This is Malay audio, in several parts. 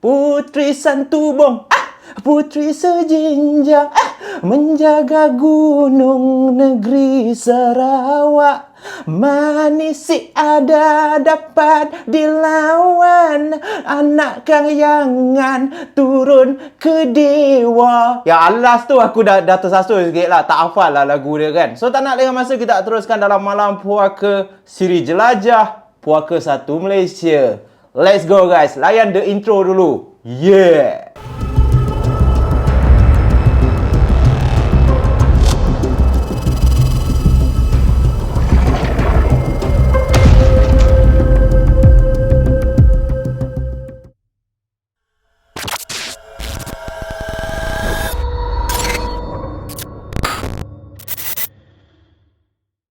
Putri Santubong, putri sejinjang, menjaga gunung negeri Sarawak. Manis si ada dapat dilawan, anak kahyangan turun ke dewa. Ya alas tu aku dah tersasul sikit lah, tak hafal lah lagu dia kan. So tak nak lengah masa, kita teruskan dalam malam puaka siri jelajah puaka 1 Malaysia. Let's go guys, layan the intro dulu. Yeah.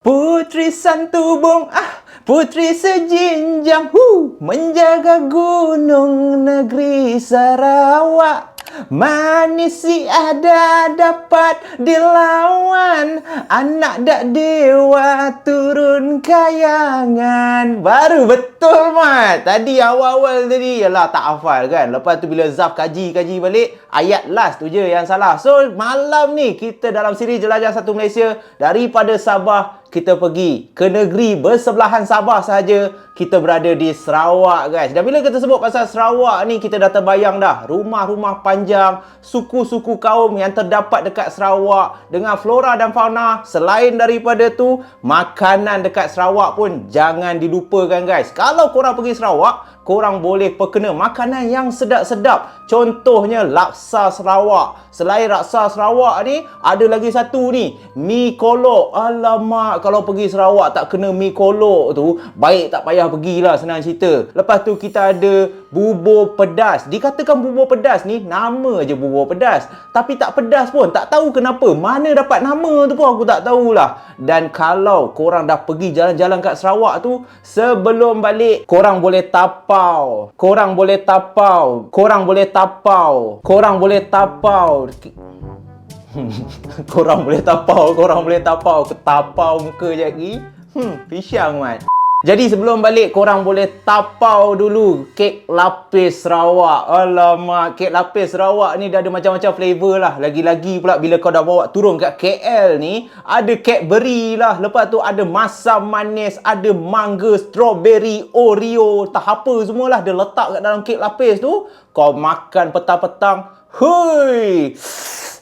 Putri Santubong, putri sejinjang, menjaga gunung negeri Sarawak. Manis si ada dapat dilawan, anak dak dewa turun kayangan. Baru betul mat. Tadi awal-awal tadi yalah tak hafal kan. Lepas tu bila Zaf kaji balik, ayat last tu je yang salah. So malam ni kita dalam siri Jelajah 1 Malaysia, daripada Sabah kita pergi ke negeri bersebelahan Sabah sahaja, kita berada di Sarawak guys. Dan bila kita sebut pasal Sarawak ni, kita dah terbayang dah rumah-rumah panjang, suku-suku kaum yang terdapat dekat Sarawak dengan flora dan fauna. Selain daripada tu, makanan dekat Sarawak pun jangan dilupakan guys. Kalau korang pergi Sarawak, korang boleh perkena makanan yang sedap-sedap. Contohnya laksa Sarawak. Selain laksa Sarawak ni, ada lagi satu ni, mi kolok. Alamak, kalau pergi Sarawak tak kena mi kolok tu, baik tak payah pergilah, senang cerita. Lepas tu kita ada bubur pedas. Dikatakan bubur pedas ni, nama je bubur pedas, tapi tak pedas pun. Tak tahu kenapa, mana dapat nama tu pun aku tak tahulah. Dan kalau korang dah pergi jalan-jalan kat Sarawak tu, sebelum balik, korang boleh tapau. Korang boleh tapau. Korang boleh tapau. Korang boleh tapau. Korang boleh tapau. Korang boleh tapau. Ketapau muka je lagi. Pisang mat. Jadi sebelum balik, korang boleh tapau dulu kek lapis Sarawak. Alamak, kek lapis Sarawak ni dah ada macam-macam flavor lah. Lagi-lagi pula bila kau dah bawa turun kat KL ni, ada Cadbury lah. Lepas tu ada masam manis, ada mangga, strawberry, Oreo, tak apa semualah dia letak kat dalam kek lapis tu. Kau makan petang-petang, hui!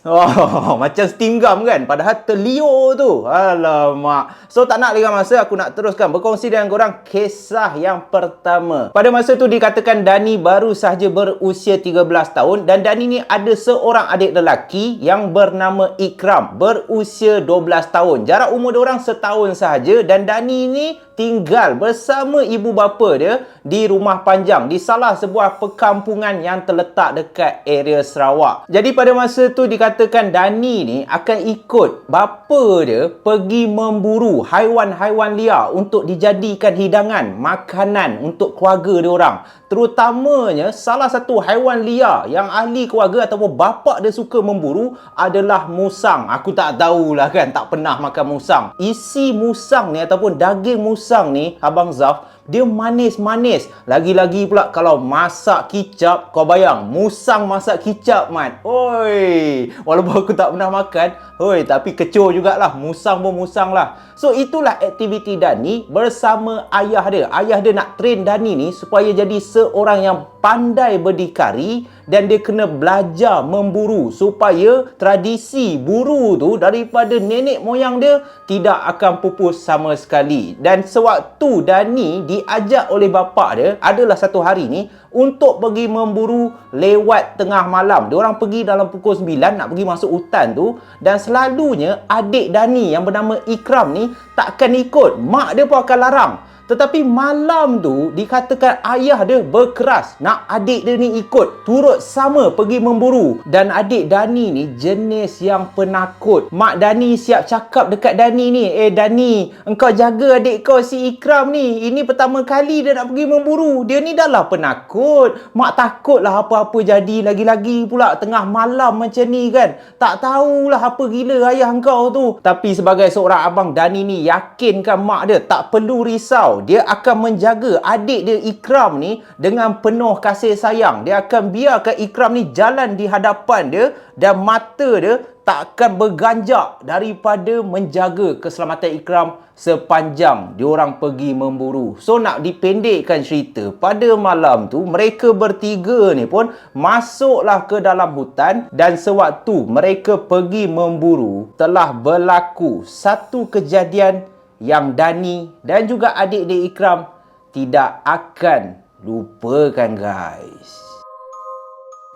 Oh, macam steam gum kan? Padahal terliur tu. Alamak. So tak nak lagi masa, aku nak teruskan berkongsi dengan korang kisah yang pertama. Pada masa tu dikatakan Dani baru sahaja berusia 13 tahun. Dan Dani ni ada seorang adik lelaki yang bernama Ikram, berusia 12 tahun. Jarak umur diorang setahun sahaja. Dan Dani ni tinggal bersama ibu bapa dia di rumah panjang di salah sebuah perkampungan yang terletak dekat area Sarawak. Jadi pada masa tu dikatakan Dani ni akan ikut bapa dia pergi memburu haiwan-haiwan liar untuk dijadikan hidangan makanan untuk keluarga dia orang. Terutamanya salah satu haiwan liar yang ahli keluarga ataupun bapa dia suka memburu adalah musang. Aku tak tahulah kan, tak pernah makan musang. Isi musang ni ataupun daging musang ni, Abang Zaf, dia manis-manis. Lagi-lagi pula kalau masak kicap, kau bayang, musang masak kicap mat. Oi, walaupun aku tak pernah makan, oi, tapi kecoh jugalah. Musang pun musang lah. So itulah aktiviti Dani bersama ayah dia. Ayah dia nak train Dani ni supaya jadi seorang yang pandai berdikari, dan dia kena belajar memburu supaya tradisi buru tu daripada nenek moyang dia tidak akan pupus sama sekali. Dan sewaktu Dani diajak oleh bapa dia, adalah satu hari ni untuk pergi memburu lewat tengah malam. Diorang pergi dalam pukul 9 nak pergi masuk hutan tu, dan selalunya adik Dani yang bernama Ikram ni takkan ikut. Mak dia pun akan larang. Tetapi malam tu dikatakan ayah dia berkeras nak adik dia ni ikut, turut sama pergi memburu. Dan adik Dani ni jenis yang penakut. Mak Dani siap cakap dekat Dani ni, Dani, engkau jaga adik kau si Ikram ni. Ini pertama kali dia nak pergi memburu. Dia ni dah lah penakut. Mak takutlah apa-apa jadi. Lagi-lagi pula tengah malam macam ni kan. Tak tahulah apa gila ayah engkau tu. Tapi sebagai seorang abang, Dani ni yakinkan mak dia tak perlu risau. tau. Dia akan menjaga adik dia Ikram ni dengan penuh kasih sayang. Dia akan biarkan Ikram ni jalan di hadapan dia dan mata dia tak akan berganjak daripada menjaga keselamatan Ikram sepanjang diorang pergi memburu. So nak dipendekkan cerita, pada malam tu mereka bertiga ni pun masuklah ke dalam hutan dan sewaktu mereka pergi memburu telah berlaku satu kejadian yang Dani dan juga adik dia Ikram tidak akan lupakan, guys.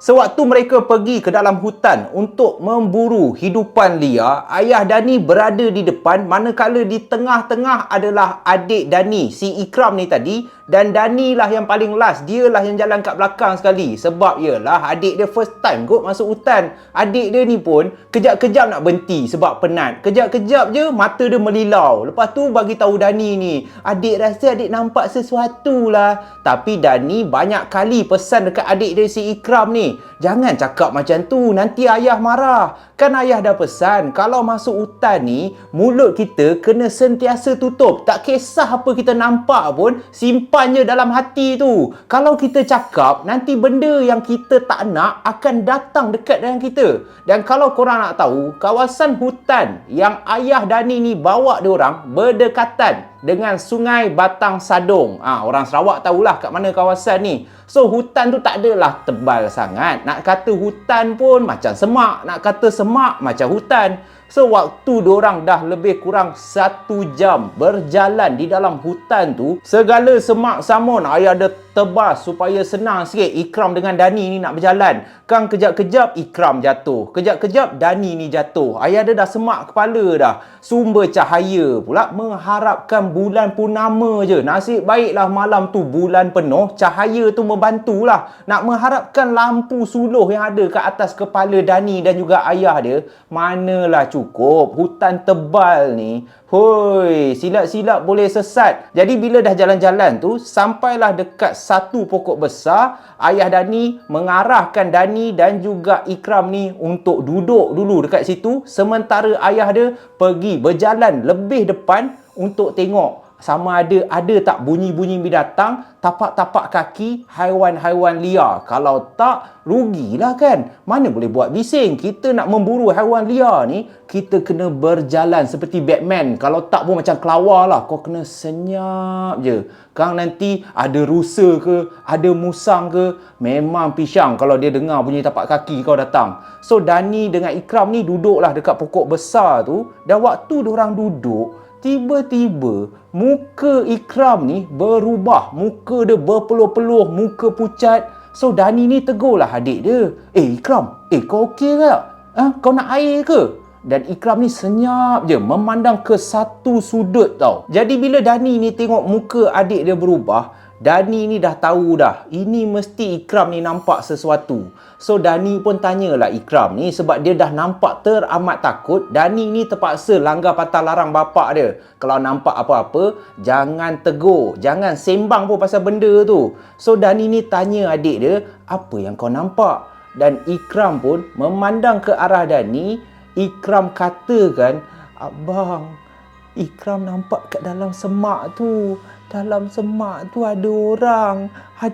Sewaktu mereka pergi ke dalam hutan untuk memburu hidupan liar, ayah Dani berada di depan, manakala di tengah-tengah adalah adik Dani, si Ikram ni tadi, dan Dani lah yang paling last. Dia lah yang jalan kat belakang sekali. Sebab yalah adik dia first time kot masuk hutan. Adik dia ni pun kejap-kejap nak berhenti sebab penat. Kejap-kejap je mata dia melilau. Lepas tu bagi tahu Dani ni, adik rasa adik nampak sesuatu lah. Tapi Dani banyak kali pesan dekat adik dia si Ikram ni, jangan cakap macam tu, nanti ayah marah. Kan ayah dah pesan, kalau masuk hutan ni, mulut kita kena sentiasa tutup. Tak kisah apa kita nampak pun, simpan je dalam hati tu. Kalau kita cakap, nanti benda yang kita tak nak akan datang dekat dengan kita. Dan kalau korang nak tahu, kawasan hutan yang ayah Dani ni bawa diorang berdekatan dengan Sungai Batang Sadong. Orang Sarawak tahulah kat mana kawasan ni. So hutan tu tak adalah tebal sangat. Nak kata hutan pun macam semak, nak kata semak macam hutan. So waktu diorang dah lebih kurang 1 jam berjalan di dalam hutan tu, segala semak samun ayah dia tebas supaya senang sikit Ikram dengan Dani ni nak berjalan. Kan kejap-kejap Ikram jatuh, kejap-kejap Dani ni jatuh. Ayah dia dah semak kepala dah. Sumber cahaya pula mengharapkan bulan purnama je. Nasib baiklah malam tu bulan penuh, cahaya tu membantulah. Nak mengharapkan lampu suluh yang ada kat atas kepala Dani dan juga ayah dia, manalah cukup. Hutan tebal ni, hoi, silap-silap boleh sesat. Jadi bila dah jalan-jalan tu, sampailah dekat satu pokok besar, ayah Dani mengarahkan Dani dan juga Ikram ni untuk duduk dulu dekat situ, sementara ayah dia pergi berjalan lebih depan untuk tengok sama ada tak bunyi-bunyi binatang, tapak-tapak kaki haiwan-haiwan liar. Kalau tak, rugilah kan. Mana boleh buat bising. Kita nak memburu haiwan liar ni, kita kena berjalan seperti Batman. Kalau tak pun macam kelawar lah. Kau kena senyap je. Kang nanti ada rusa ke, ada musang ke, memang pisang kalau dia dengar bunyi tapak kaki kau datang. So Dani dengan Ikram ni duduklah dekat pokok besar tu. Dan waktu diorang duduk, tiba-tiba muka Ikram ni berubah. Muka dia berpeluh-peluh, muka pucat. So Dani ni tegurlah adik dia. Ikram, kau okey tak? Kau nak air ke? Dan Ikram ni senyap je memandang ke satu sudut tau. Jadi bila Dani ni tengok muka adik dia berubah, Dani ni dah tahu dah, ini mesti Ikram ni nampak sesuatu. So Dani pun tanyalah Ikram ni, sebab dia dah nampak teramat takut. Dani ni terpaksa langgar patah larang bapak dia. Kalau nampak apa-apa, jangan tegur, jangan sembang pun pasal benda tu. So Dani ni tanya adik dia, apa yang kau nampak? Dan Ikram pun memandang ke arah Dani. Ikram katakan, abang, Ikram nampak kat dalam semak tu. Dalam semak tu ada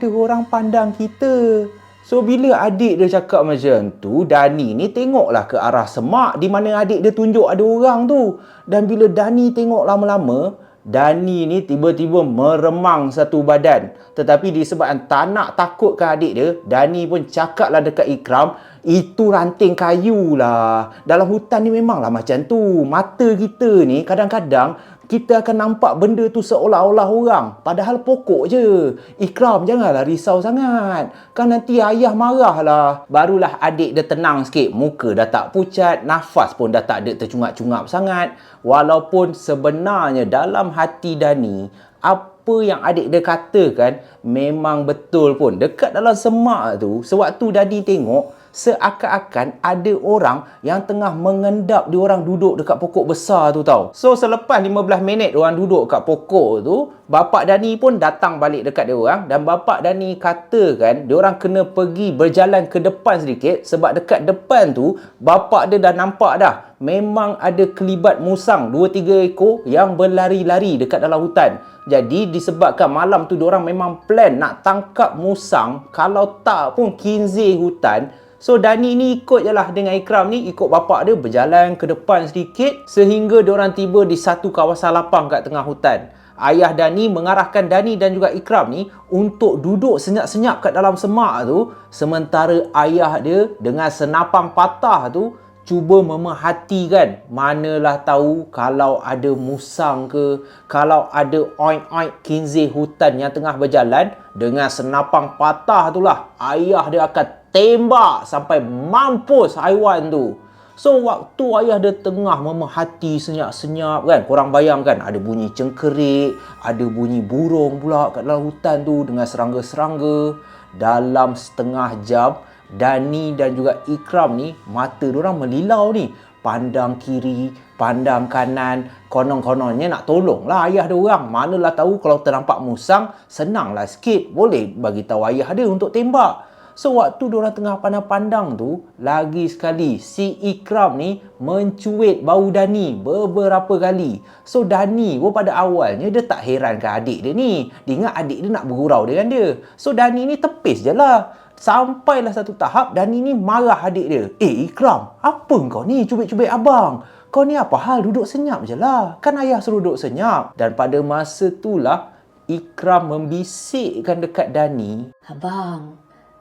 orang pandang kita. So bila adik dia cakap macam tu, Dani ni tengoklah ke arah semak di mana adik dia tunjuk ada orang tu. Dan bila Dani tengok lama-lama, Dani ni tiba-tiba meremang satu badan. Tetapi disebabkan tak nak takutkan adik dia, Dani pun cakaplah dekat Ikram, itu ranting kayu lah. Dalam hutan ni memanglah macam tu. Mata kita ni kadang-kadang kita akan nampak benda tu seolah-olah orang. Padahal pokok je. Ikram, janganlah risau sangat. Kan nanti ayah marah lah. Barulah adik dia tenang sikit. Muka dah tak pucat. Nafas pun dah tak ada tercungap-cungap sangat. Walaupun sebenarnya dalam hati Dani, apa yang adik dia katakan memang betul pun. Dekat dalam semak tu, sewaktu Dani tengok, seakan-akan ada orang yang tengah mengendap diorang duduk dekat pokok besar tu tau. So selepas 15 minit diorang duduk kat pokok tu, bapak Dani pun datang balik dekat diorang dan bapak Dani katakan diorang kena pergi berjalan ke depan sedikit sebab dekat depan tu bapak dia dah nampak dah memang ada kelibat musang 2-3 ekor yang berlari-lari dekat dalam hutan. Jadi disebabkan malam tu diorang memang plan nak tangkap musang, kalau tak pun kinzih hutan. So Dani ni ikut je lah dengan Ikram ni, ikut bapak dia berjalan ke depan sedikit sehingga diorang tiba di satu kawasan lapang kat tengah hutan. Ayah Dani mengarahkan Dani dan juga Ikram ni untuk duduk senyap-senyap kat dalam semak tu, sementara ayah dia dengan senapang patah tu cuba memerhatikan, manalah tahu kalau ada musang ke, kalau ada oink-oink kinzih hutan yang tengah berjalan. Dengan senapang patah itulah ayah dia akan tembak sampai mampus haiwan tu. So waktu ayah dia tengah memerhati senyap-senyap kan, korang bayangkan ada bunyi cengkerik, ada bunyi burung pula kat dalam hutan tu dengan serangga-serangga. Dalam setengah jam, Dani dan juga Ikram ni mata diorang melilau ni, pandang kiri, pandang kanan, konon-kononnya nak tolong lah ayah dia orang. Manalah tahu kalau ternampak musang, senanglah sikit, boleh bagi tahu ayah dia untuk tembak. So waktu diorang tengah pandang-pandang tu, lagi sekali si Ikram ni mencuit bau Dani beberapa kali. So Dani pun pada awalnya dia tak herankan adik dia ni. Dia ingat adik dia nak bergurau dengan dia. So Dani ni tepis je lah. Sampailah satu tahap Dani ni marah adik dia. Ikram, apa kau ni cubit-cubit abang? Kau ni apa hal, duduk senyap je lah. Kan ayah suruh duduk senyap. Dan pada masa itulah Ikram membisikkan dekat Dani.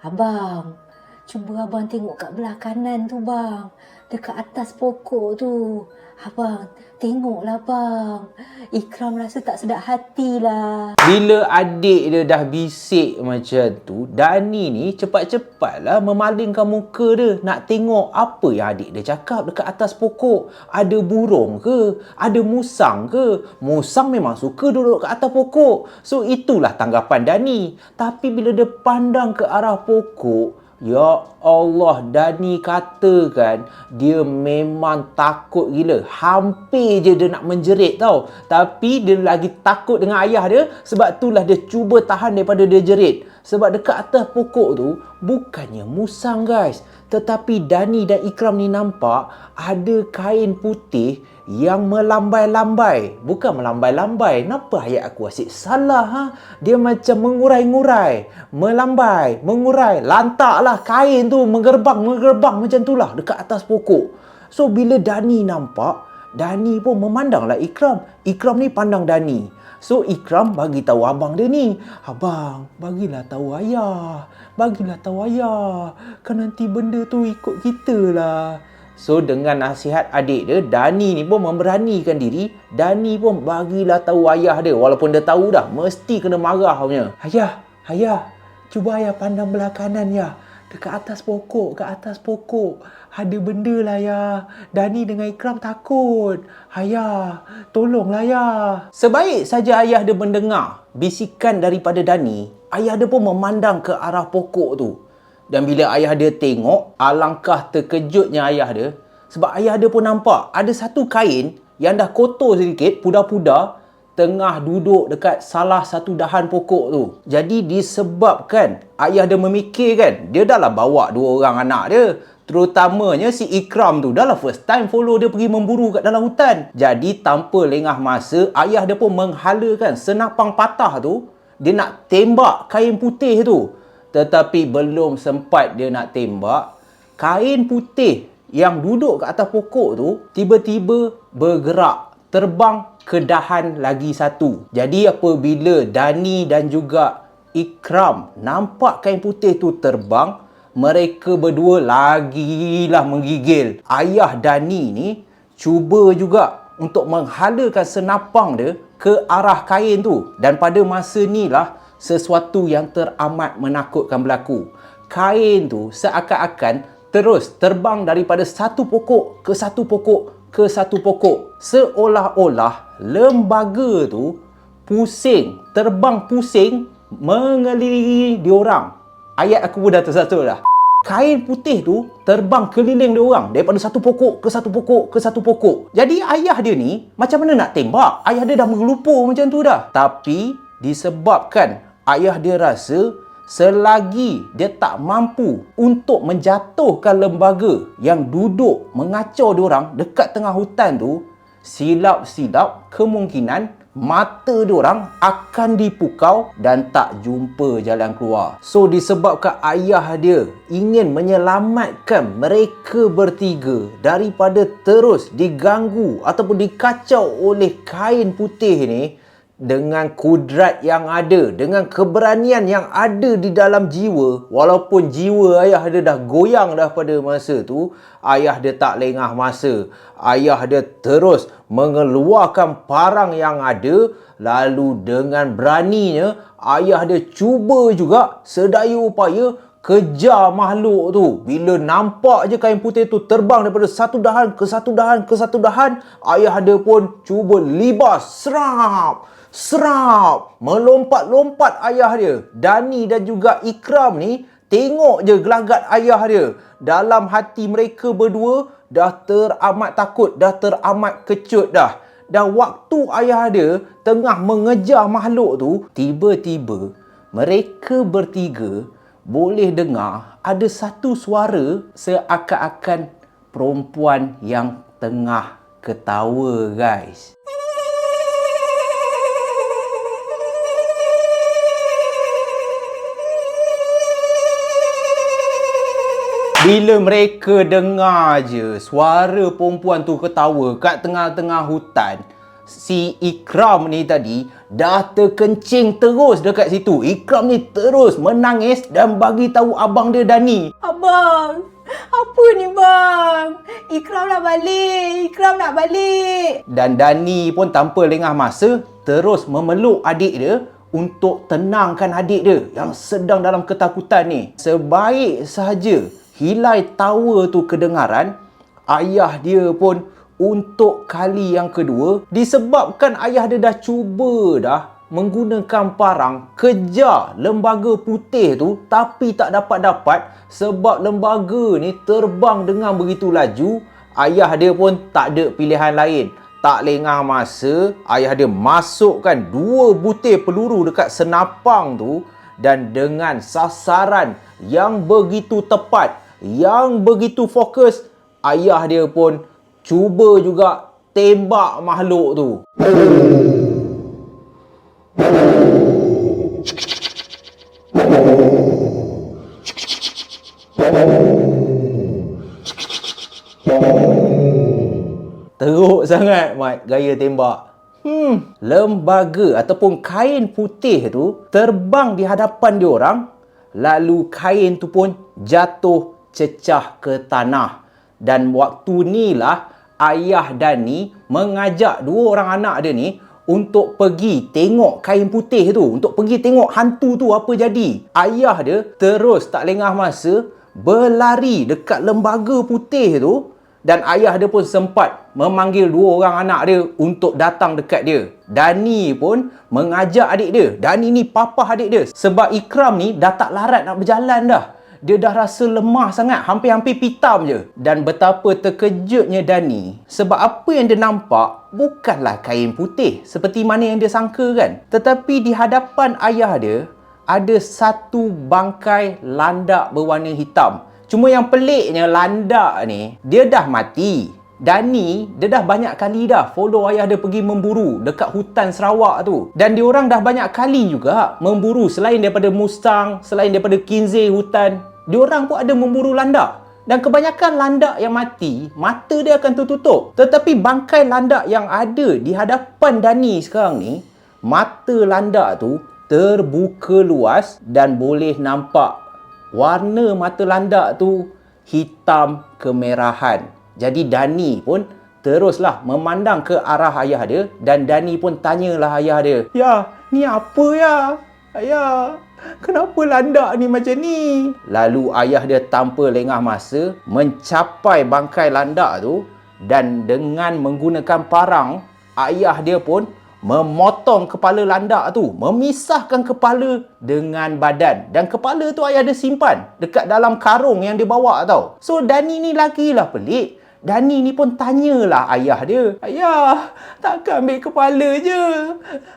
Abang, cuba abang tengok kat belah kanan tu bang. Dekat atas pokok tu. Abang, tengoklah bang. Ikram rasa tak sedap hati lah. Bila adik dia dah bisik macam tu, Dani ni cepat-cepatlah memalingkan muka dia nak tengok apa yang adik dia cakap dekat atas pokok. Ada burung ke? Ada musang ke? Musang memang suka duduk kat atas pokok. So itulah tanggapan Dani. Tapi bila dia pandang ke arah pokok, ya Allah, Dani katakan dia memang takut gila. Hampir je dia nak menjerit tau. Tapi dia lagi takut dengan ayah dia. Sebab itulah dia cuba tahan daripada dia jerit. Sebab dekat atas pokok tu bukannya musang guys, tetapi Dani dan Ikram ni nampak ada kain putih yang melambai-lambai. Bukan melambai-lambai. Kenapa ayat aku asyik salah ha? Dia macam mengurai-ngurai, melambai, mengurai. Lantaklah kain tu menggerbang macam itulah dekat atas pokok. So bila Dani nampak, Dani pun memandanglah Ikram. Ikram ni pandang Dani. So Ikram bagi tahu abang dia ni, abang, bagilah tahu ayah. Bagilah tahu ayah. Kan nanti benda tu ikut kita lah. So dengan nasihat adik dia, Dani ni pun memberanikan diri. Dani pun bagilah tahu ayah dia. Walaupun dia tahu dah mesti kena marah punya. Ayah, cuba ayah pandang belah kanan ya. Dekat atas pokok, ada benda lah ya. Dani dengan Ikram takut. Ayah, tolonglah ya. Sebaik saja ayah dia mendengar bisikan daripada Dani, ayah dia pun memandang ke arah pokok tu. Dan bila ayah dia tengok, alangkah terkejutnya ayah dia. Sebab ayah dia pun nampak ada satu kain yang dah kotor sedikit, pudar-pudar, tengah duduk dekat salah satu dahan pokok tu. Jadi disebabkan ayah dia memikirkan, dia dah lah bawa 2 orang anak dia. Terutamanya si Ikram tu dah lah first time follow dia pergi memburu kat dalam hutan. Jadi tanpa lengah masa, ayah dia pun menghalakan senapang patah tu. Dia nak tembak kain putih tu. Tetapi belum sempat dia nak tembak, kain putih yang duduk kat atas pokok tu tiba-tiba bergerak, terbang ke dahan lagi satu. Jadi apabila Dani dan juga Ikram nampak kain putih tu terbang, mereka berdua lagilah menggigil. Ayah Dani ni cuba juga untuk menghalakan senapang dia ke arah kain tu. Dan pada masa ni lah sesuatu yang teramat menakutkan berlaku. Kain tu seakan-akan terus terbang daripada satu pokok ke satu pokok ke satu pokok. Seolah-olah lembaga tu pusing, terbang pusing mengelilingi diorang. Ayat aku pun dah tersatu dah. Kain putih tu terbang keliling diorang daripada satu pokok ke satu pokok ke satu pokok. Jadi ayah dia ni macam mana nak tembak? Ayah dia dah mengelupur macam tu dah. Tapi disebabkan ayah dia rasa selagi dia tak mampu untuk menjatuhkan lembaga yang duduk mengacau diorang dekat tengah hutan tu, silap-silap kemungkinan mata diorang akan dipukau dan tak jumpa jalan keluar. So disebabkan ayah dia ingin menyelamatkan mereka bertiga daripada terus diganggu ataupun dikacau oleh kain putih ni, dengan kudrat yang ada, dengan keberanian yang ada di dalam jiwa, walaupun jiwa ayah dia dah goyang dah pada masa tu, ayah dia tak lengah masa. Ayah dia terus mengeluarkan parang yang ada, lalu dengan beraninya ayah dia cuba juga sedaya upaya kejar makhluk tu. Bila nampak je kain putih tu terbang daripada satu dahan ke satu dahan ke satu dahan, ayah dia pun cuba libas, serap, melompat-lompat ayah dia. Dani dan juga Ikram ni tengok je gelagat ayah dia. Dalam hati mereka berdua dah teramat takut, dah teramat kecut dah. Dan waktu ayah dia tengah mengejar makhluk tu, tiba-tiba mereka bertiga boleh dengar ada satu suara seakan-akan perempuan yang tengah ketawa, guys. Bila mereka dengar je suara perempuan tu ketawa kat tengah-tengah hutan, si Ikram ni tadi dah terkencing terus dekat situ. Ikram ni terus menangis dan bagi tahu abang dia Dani. Abang, apa ni bang? Ikram nak balik, Ikram nak balik. Dan Dani pun tanpa lengah masa terus memeluk adik dia untuk tenangkan adik dia yang sedang dalam ketakutan ni. Sebaik sahaja hilai tawa tu kedengaran, ayah dia pun untuk kali yang kedua, disebabkan ayah dia dah cuba dah menggunakan parang kejar lembaga putih tu, tapi tak dapat-dapat sebab lembaga ni terbang dengan begitu laju. Ayah dia pun tak ada pilihan lain. Tak lengah masa, ayah dia masukkan 2 butir peluru dekat senapang tu, dan dengan sasaran yang begitu tepat, yang begitu fokus, ayah dia pun cuba juga tembak makhluk tu. Teruk sangat Mat gaya tembak. Lembaga ataupun kain putih tu terbang di hadapan diorang, lalu kain tu pun jatuh cecah ke tanah. Dan waktu ni lah ayah Dani mengajak 2 orang anak dia ni untuk pergi tengok kain putih tu, untuk pergi tengok hantu tu apa jadi. Ayah dia terus tak lengah masa berlari dekat lembaga putih tu, dan ayah dia pun sempat memanggil 2 orang anak dia untuk datang dekat dia. Dani pun mengajak adik dia. Dani ni papa adik dia, sebab Ikram ni dah tak larat nak berjalan dah. Dia dah rasa lemah sangat, hampir-hampir pitam je. Dan betapa terkejutnya Dani, sebab apa yang dia nampak bukanlah kain putih seperti mana yang dia sangka kan. Tetapi di hadapan ayah dia ada satu bangkai landak berwarna hitam. Cuma yang peliknya, landak ni dia dah mati. Dani, dia dah banyak kali dah follow ayah dia pergi memburu dekat hutan Sarawak tu. Dan diorang dah banyak kali juga memburu, selain daripada Mustang, selain daripada Kinzey hutan, diorang pun ada memburu landak. Dan kebanyakan landak yang mati, mata dia akan tertutup. Tetapi bangkai landak yang ada di hadapan Dani sekarang ni, mata landak tu terbuka luas dan boleh nampak warna mata landak tu hitam kemerahan. Jadi Dani pun teruslah memandang ke arah ayah dia, dan Dani pun tanyalah ayah dia, "Ya, ni apa ya? Ayah, kenapa landak ni macam ni?" Lalu ayah dia tanpa lengah masa mencapai bangkai landak tu, dan dengan menggunakan parang, ayah dia pun memotong kepala landak tu, memisahkan kepala dengan badan. Dan kepala tu ayah dia simpan dekat dalam karung yang dia bawa tau. So Dani ni lagilah pelik. Dani ni pun tanyalah ayah dia. Ayah, takkan ambil kepala je?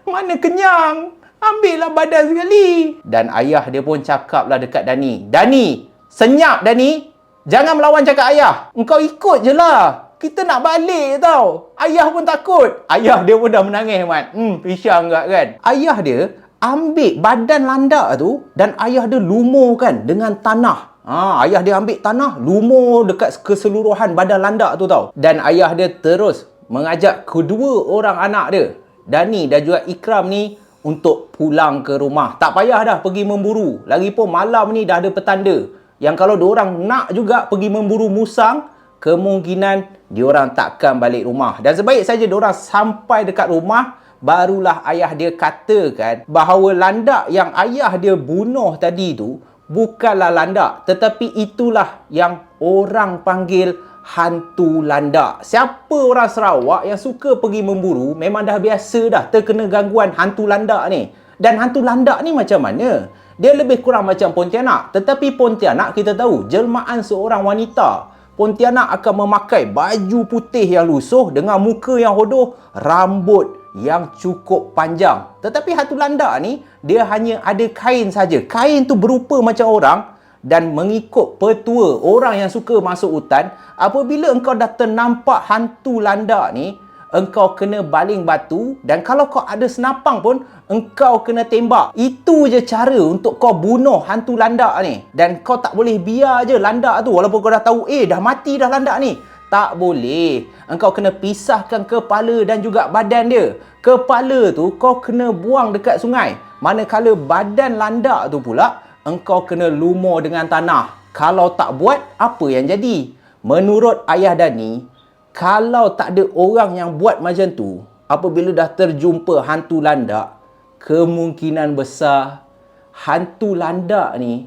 Mana kenyang? Ambillah badan sekali. Dan ayah dia pun cakaplah dekat Dani. Dani, senyap Dani. Jangan melawan cakap ayah. Engkau ikut je lah. Kita nak balik tau. Ayah pun takut. Ayah dia pun dah menangis, Mat. Pisang enggak kan? Ayah dia ambil badan landak tu dan ayah dia lumurkan dengan tanah. Ayah dia ambil tanah, lumur dekat keseluruhan badan landak tu tau. Dan ayah dia terus mengajak kedua orang anak dia, Dani dan juga Ikram ni, untuk pulang ke rumah. Tak payah dah pergi memburu. Lagipun malam ni dah ada petanda yang kalau diorang nak juga pergi memburu musang, kemungkinan diorang takkan balik rumah. Dan sebaik saja diorang sampai dekat rumah, barulah ayah dia katakan bahawa landak yang ayah dia bunuh tadi tu bukanlah landak, tetapi itulah yang orang panggil hantu landak. Siapa orang Sarawak yang suka pergi memburu memang dah biasa dah terkena gangguan hantu landak ni. Dan hantu landak ni macam mana? Dia lebih kurang macam Pontianak. Tetapi Pontianak kita tahu jelmaan seorang wanita. Pontianak akan memakai baju putih yang lusuh dengan muka yang hodoh, rambut yang cukup panjang. Tetapi hantu landak ni, dia hanya ada kain saja. Kain tu berupa macam orang dan mengikut petua orang yang suka masuk hutan, apabila engkau dah ternampak hantu landak ni, engkau kena baling batu dan kalau kau ada senapang pun, engkau kena tembak. Itu je cara untuk kau bunuh hantu landak ni. Dan kau tak boleh biar je landak tu, walaupun kau dah tahu, dah mati dah landak ni. Tak boleh. Engkau kena pisahkan kepala dan juga badan dia. Kepala tu kau kena buang dekat sungai. Manakala badan landak tu pula, engkau kena lumur dengan tanah. Kalau tak buat, apa yang jadi? Menurut ayah Dani, kalau tak ada orang yang buat macam tu, apabila dah terjumpa hantu landak, kemungkinan besar hantu landak ni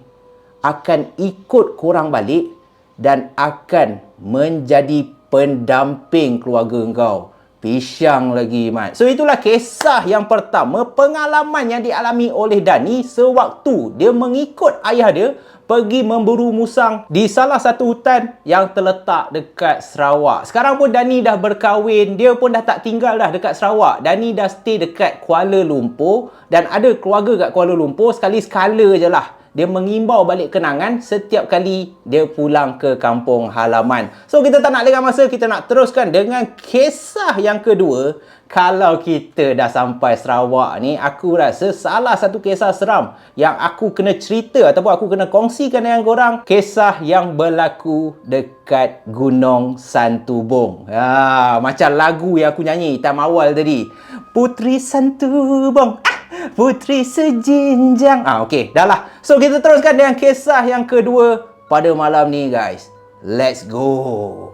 akan ikut korang balik dan akan menjadi pendamping keluarga engkau. Pisang lagi, Mat. So itulah kisah yang pertama, pengalaman yang dialami oleh Dani sewaktu dia mengikut ayah dia pergi memburu musang di salah satu hutan yang terletak dekat Sarawak. Sekarang pun Dani dah berkahwin, dia pun dah tak tinggal dah dekat Sarawak. Dani dah stay dekat Kuala Lumpur dan ada keluarga kat Kuala Lumpur. Sekali-sekala je lah dia mengimbau balik kenangan setiap kali dia pulang ke kampung halaman. So kita tak nak lengah masa, kita nak teruskan dengan kisah yang kedua. Kalau kita dah sampai Sarawak ni, aku rasa salah satu kisah seram yang aku kena cerita ataupun aku kena kongsikan dengan korang, kisah yang berlaku dekat Gunung Santubong. Macam lagu yang aku nyanyi time awal tadi. Putri Santubong, putri sejinjang. Okey, dah lah. So kita teruskan dengan kisah yang kedua pada malam ni, guys. Let's go.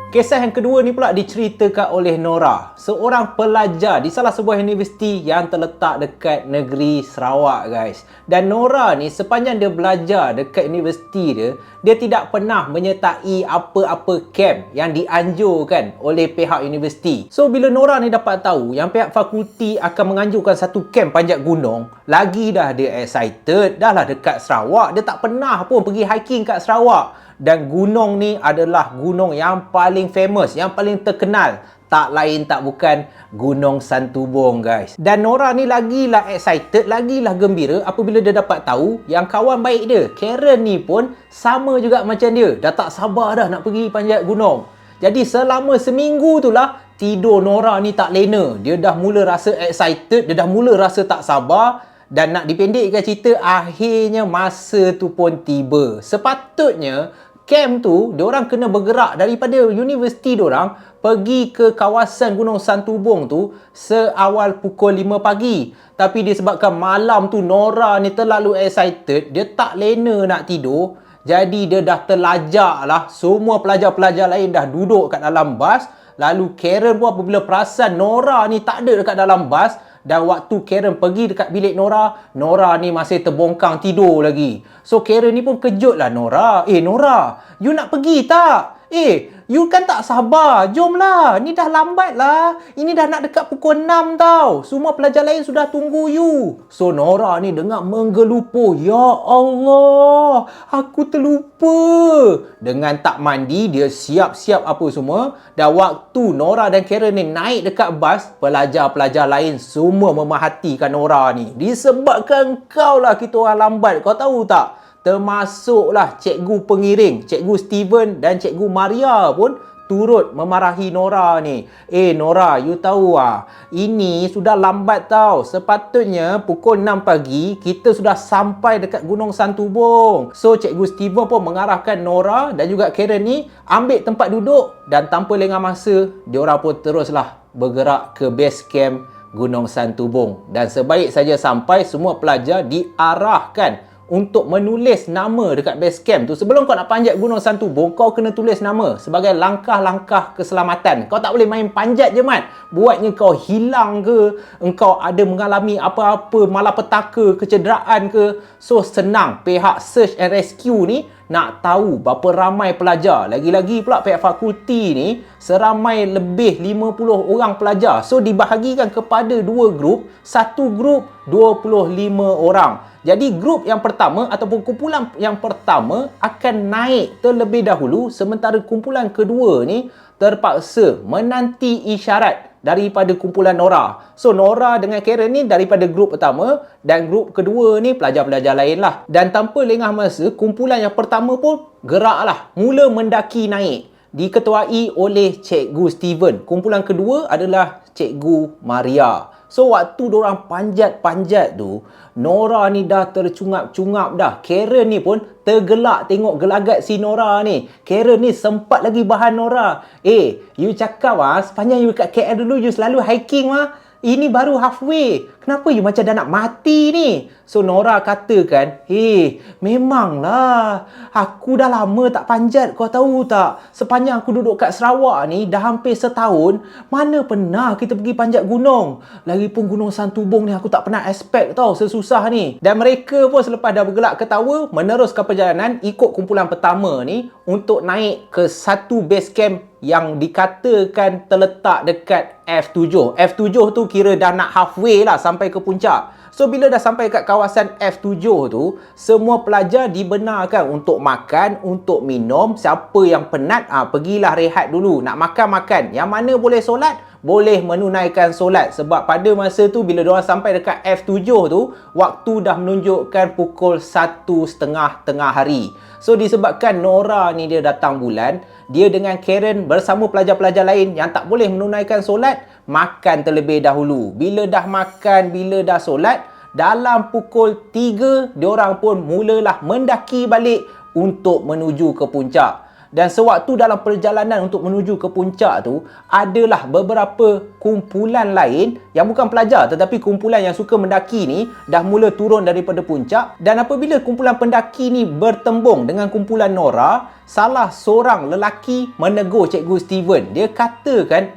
Kisah yang kedua ni pula diceritakan oleh Nora, seorang pelajar di salah sebuah universiti yang terletak dekat negeri Sarawak, guys. Dan Nora ni sepanjang dia belajar dekat universiti dia, dia tidak pernah menyertai apa-apa camp yang dianjurkan oleh pihak universiti. So bila Nora ni dapat tahu yang pihak fakulti akan menganjurkan satu camp panjat gunung, lagi dah dia excited, dah lah dekat Sarawak, dia tak pernah pun pergi hiking kat Sarawak. Dan gunung ni adalah gunung yang paling famous, yang paling terkenal. Tak lain tak bukan Gunung Santubong, guys. Dan Nora ni lagilah excited, lagilah gembira apabila dia dapat tahu yang kawan baik dia, Karen ni pun sama juga macam dia. Dah tak sabar dah nak pergi panjat gunung. Jadi selama seminggu tu lah, tidur Nora ni tak lena. Dia dah mula rasa excited, dia dah mula rasa tak sabar. Dan nak dipendekkan cerita, akhirnya masa tu pun tiba. Sepatutnya camp tu, diorang kena bergerak daripada universiti diorang pergi ke kawasan Gunung Santubong tu seawal pukul 5 pagi. Tapi disebabkan malam tu Nora ni terlalu excited, dia tak lena nak tidur. Jadi dia dah terlajak lah. Semua pelajar-pelajar lain dah duduk kat dalam bas. Lalu Karen pun apabila perasan Nora ni tak ada dekat dalam bas, dan waktu Karen pergi dekat bilik Nora, Nora ni masih terbongkang tidur lagi. So Karen ni pun kejut lah Nora. Nora, you nak pergi tak? You kan tak sabar. Jomlah. Ni dah lambat lah. Ini dah nak dekat pukul 6 tau. Semua pelajar lain sudah tunggu you. So Nora ni dengar menggelupuh. Ya Allah, aku terlupa. Dengan tak mandi, dia siap-siap apa semua. Dan waktu Nora dan Karen ni naik dekat bas, pelajar-pelajar lain semua memerhatikan Nora ni. Disebabkan kau lah kita orang lambat. Kau tahu tak? Termasuklah cikgu pengiring, cikgu Steven dan cikgu Maria pun turut memarahi Nora ni. Nora, you tahu ini sudah lambat tau. Sepatutnya pukul 6 pagi kita sudah sampai dekat Gunung Santubong. So cikgu Steven pun mengarahkan Nora dan juga Karen ni ambil tempat duduk, dan tanpa lengah masa diorang pun teruslah bergerak ke base camp Gunung Santubong. Dan sebaik saja sampai, semua pelajar diarahkan untuk menulis nama dekat base camp tu. Sebelum kau nak panjat Gunung Santubong, kau kena tulis nama sebagai langkah-langkah keselamatan. Kau tak boleh main panjat je, Mat. Buatnya kau hilang ke, engkau ada mengalami apa-apa malapetaka, kecederaan ke. So senang pihak search and rescue ni nak tahu berapa ramai pelajar. Lagi-lagi pula pihak fakulti ni seramai lebih 50 orang pelajar. So dibahagikan kepada dua grup. Satu grup 25 orang. Jadi grup yang pertama ataupun kumpulan yang pertama akan naik terlebih dahulu, sementara kumpulan kedua ni terpaksa menanti isyarat daripada kumpulan Nora. So Nora dengan Karen ni daripada grup pertama, dan grup kedua ni pelajar-pelajar lain lah. Dan tanpa lengah masa, kumpulan yang pertama pun geraklah, mula mendaki naik, diketuai oleh cikgu Steven. Kumpulan kedua adalah cikgu Maria. So waktu diorang panjat-panjat tu, Nora ni dah tercungap-cungap dah. Karen ni pun tergelak tengok gelagat si Nora ni. Karen ni sempat lagi bahan Nora. You cakap sepanjang you kat KL dulu you selalu hiking Ini baru halfway. Kenapa you macam dah nak mati ni? So Nora katakan, memanglah. Aku dah lama tak panjat, kau tahu tak? Sepanjang aku duduk kat Sarawak ni, dah hampir setahun, mana pernah kita pergi panjat gunung. Lagipun Gunung Santubong ni aku tak pernah expect tau sesusah ni. Dan mereka pun selepas dah bergelak ketawa, meneruskan perjalanan ikut kumpulan pertama ni untuk naik ke satu base camp yang dikatakan terletak dekat F7. F7 tu kira dah nak halfway lah sampai ke puncak. So bila dah sampai kat kawasan F7 tu, semua pelajar dibenarkan untuk makan, untuk minum. Siapa yang penat, pergilah rehat dulu. Nak makan. Yang mana boleh solat, boleh menunaikan solat. Sebab pada masa tu bila diorang sampai dekat F7 tu, waktu dah menunjukkan pukul 1:30 tengah hari. So disebabkan Nora ni dia datang bulan, dia dengan Karen bersama pelajar-pelajar lain yang tak boleh menunaikan solat, makan terlebih dahulu. Bila dah makan, bila dah solat, dalam pukul 3, diorang pun mulalah mendaki balik untuk menuju ke puncak. Dan sewaktu dalam perjalanan untuk menuju ke puncak tu, adalah beberapa kumpulan lain yang bukan pelajar tetapi kumpulan yang suka mendaki ni dah mula turun daripada puncak. Dan apabila kumpulan pendaki ni bertembung dengan kumpulan Nora, salah seorang lelaki menegur cikgu Steven. Dia katakan,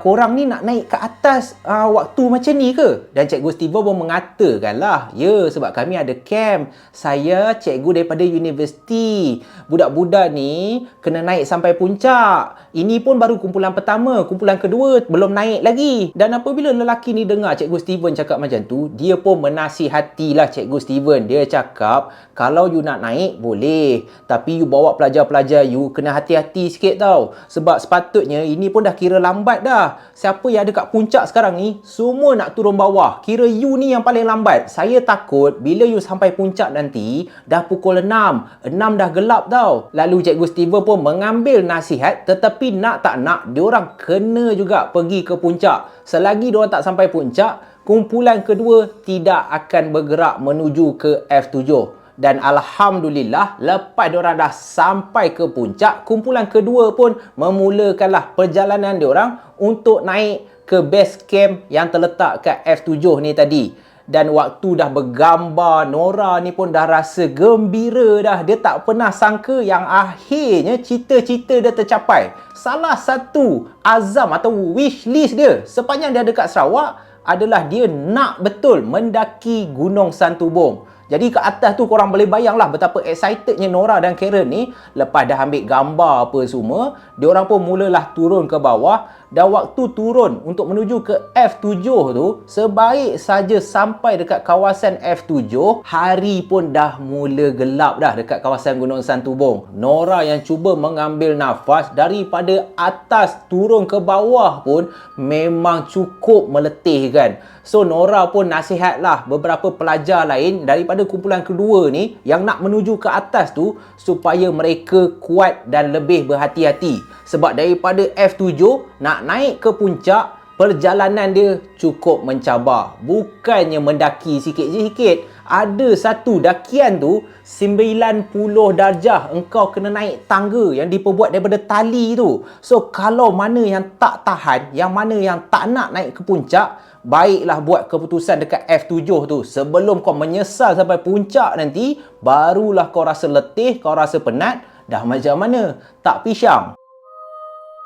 korang ni nak naik ke atas waktu macam ni ke? Dan cikgu Steven pun mengatakan lah, ya, sebab kami ada camp. Saya cikgu daripada universiti. Budak-budak ni kena naik sampai puncak. Ini pun baru kumpulan pertama. Kumpulan kedua belum naik lagi. Dan apabila lelaki ni dengar cikgu Steven cakap macam tu, dia pun menasihatilah cikgu Steven. Dia cakap, kalau you nak naik boleh, tapi you bawa pelajar-pelajar you kena hati-hati sikit tau. Sebab sepatutnya ini pun dah kira lambat dah. Siapa yang ada kat puncak sekarang ni, semua nak turun bawah. Kira you ni yang paling lambat. Saya takut bila you sampai puncak nanti, dah pukul 6. 6 dah gelap tau. Lalu cikgu Steven pun mengambil nasihat, tetapi nak tak nak, diorang kena juga pergi ke puncak. Selagi diorang tak sampai puncak, kumpulan kedua tidak akan bergerak menuju ke F7. Dan Alhamdulillah, lepas diorang dah sampai ke puncak, kumpulan kedua pun memulakanlah perjalanan diorang untuk naik ke base camp yang terletak kat F7 ni tadi. Dan waktu dah bergambar, Nora ni pun dah rasa gembira dah. Dia tak pernah sangka yang akhirnya cita-cita dia tercapai. Salah satu azam atau wish list dia sepanjang dia dekat Sarawak adalah dia nak betul mendaki Gunung Santubong. Jadi kat atas tu korang boleh bayang lah betapa excitednya Nora dan Karen ni. Lepas dah ambil gambar apa semua, diorang pun mulalah turun ke bawah. Dan waktu turun untuk menuju ke F7 tu, sebaik saja sampai dekat kawasan F7, hari pun dah mula gelap dah dekat kawasan Gunung Santubong. Nora yang cuba mengambil nafas daripada atas turun ke bawah pun memang cukup meletihkan. So Nora pun nasihatlah beberapa pelajar lain daripada kumpulan kedua ni yang nak menuju ke atas tu supaya mereka kuat dan lebih berhati-hati. Sebab daripada F7 nak naik ke puncak, perjalanan dia cukup mencabar. Bukannya mendaki sikit-sikit. Ada satu dakian tu 90 darjah engkau kena naik tangga yang diperbuat daripada tali tu. So kalau mana yang tak tahan, yang mana yang tak nak naik ke puncak, baiklah buat keputusan dekat F7 tu. Sebelum kau menyesal sampai puncak nanti, barulah kau rasa letih, kau rasa penat. Dah macam mana? Tak pisang.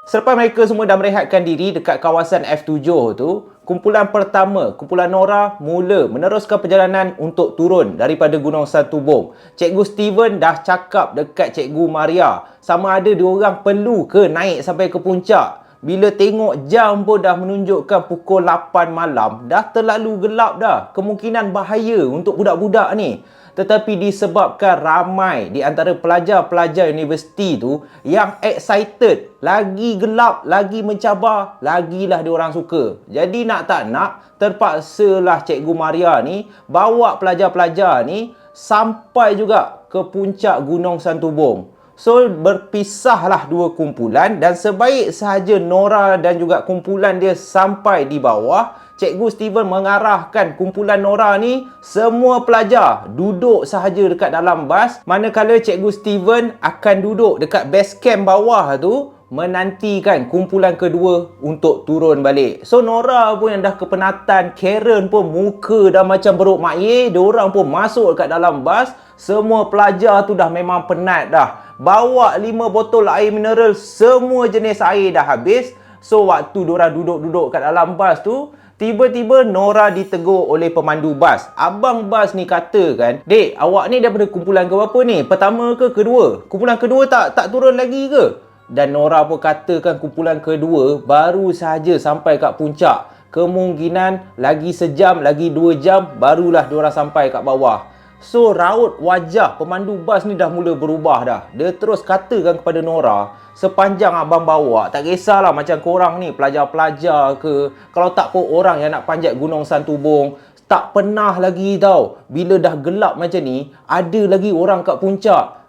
Selepas mereka semua dah merehatkan diri dekat kawasan F7 tu, kumpulan pertama, kumpulan Nora mula meneruskan perjalanan untuk turun daripada Gunung Santubong. Cikgu Steven dah cakap dekat Cikgu Maria sama ada diorang perlu ke naik sampai ke puncak. Bila tengok jam pun dah menunjukkan pukul 8 malam, dah terlalu gelap dah. Kemungkinan bahaya untuk budak-budak ni. Tetapi disebabkan ramai di antara pelajar-pelajar universiti tu yang excited, lagi gelap, lagi mencabar, lagilah diorang suka. Jadi nak tak nak, terpaksalah Cikgu Maria ni bawa pelajar-pelajar ni sampai juga ke puncak Gunung Santubong. So berpisahlah dua kumpulan dan sebaik sahaja Nora dan juga kumpulan dia sampai di bawah, Cikgu Steven mengarahkan kumpulan Nora ni semua pelajar duduk sahaja dekat dalam bas, manakala Cikgu Steven akan duduk dekat base camp bawah tu menantikan kumpulan kedua untuk turun balik. So Nora pun yang dah kepenatan, Karen pun muka dah macam beruk mak ye, diorang pun masuk dekat dalam bas. Semua pelajar tu dah memang penat dah. Bawa 5 botol air mineral, semua jenis air dah habis. So waktu diorang duduk-duduk kat dalam bas tu, tiba-tiba Nora ditegur oleh pemandu bas. Abang bas ni kata kan, "Dek, awak ni daripada kumpulan ke berapa ni? Pertama ke kedua? Kumpulan kedua tak turun lagi ke?" Dan Nora pun katakan kumpulan kedua baru sahaja sampai kat puncak. Kemungkinan lagi sejam, lagi 2 jam barulah diorang sampai kat bawah. So raut wajah pemandu bas ni dah mula berubah dah. Dia terus katakan kepada Nora, sepanjang abang bawa, tak kisahlah macam korang ni pelajar-pelajar ke, kalau tak pun orang yang nak panjat Gunung Santubong, tak pernah lagi tau bila dah gelap macam ni ada lagi orang kat puncak.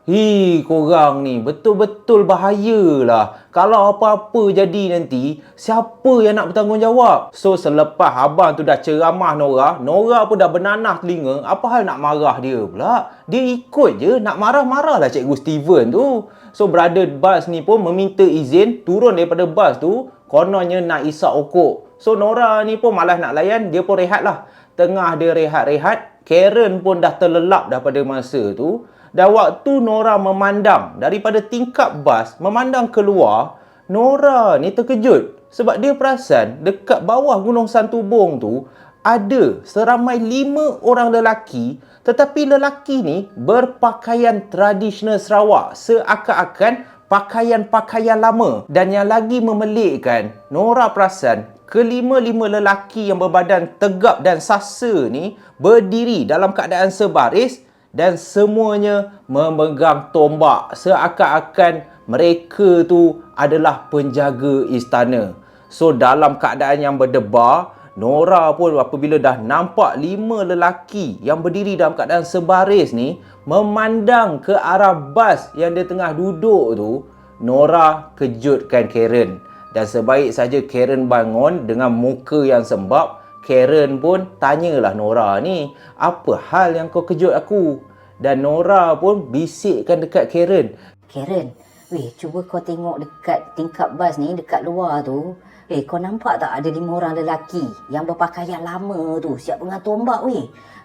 Korang ni betul-betul bahayalah. Kalau apa-apa jadi nanti, siapa yang nak bertanggungjawab? So selepas abang tu dah ceramah Nora pun dah bernanah telinga. Apa hal nak marah dia pula? Dia ikut je, nak marah-marah lah Cikgu Steven tu. So brother bas ni pun meminta izin turun daripada bas tu, kononnya nak isap okok. So Nora ni pun malas nak layan, dia pun rehat lah. Tengah dia rehat-rehat, Karen pun dah terlelap dah pada masa tu. Dan waktu Nora memandang daripada tingkap bas, memandang keluar, Nora ni terkejut. Sebab dia perasan dekat bawah Gunung Santubong tu, ada seramai 5 orang lelaki. Tetapi lelaki ni berpakaian tradisional Sarawak. Seakan-akan pakaian-pakaian lama. Dan yang lagi memelikkan, Nora perasan kelima-lima lelaki yang berbadan tegap dan sasa ni berdiri dalam keadaan sebaris dan semuanya memegang tombak, seakan-akan mereka tu adalah penjaga istana. So dalam keadaan yang berdebar, Nora pun apabila dah nampak 5 lelaki yang berdiri dalam keadaan sebaris ni memandang ke arah bas yang dia tengah duduk tu, Nora kejutkan Karen. Dan sebaik saja Karen bangun dengan muka yang sembab, Karen pun tanyalah Nora ni, "Apa hal yang kau kejut aku?" Dan Nora pun bisikkan dekat Karen, Karen, cuba kau tengok dekat tingkap bas ni, dekat luar tu. Kau nampak tak ada 5 orang lelaki yang berpakaian lama tu, siap dengan tombak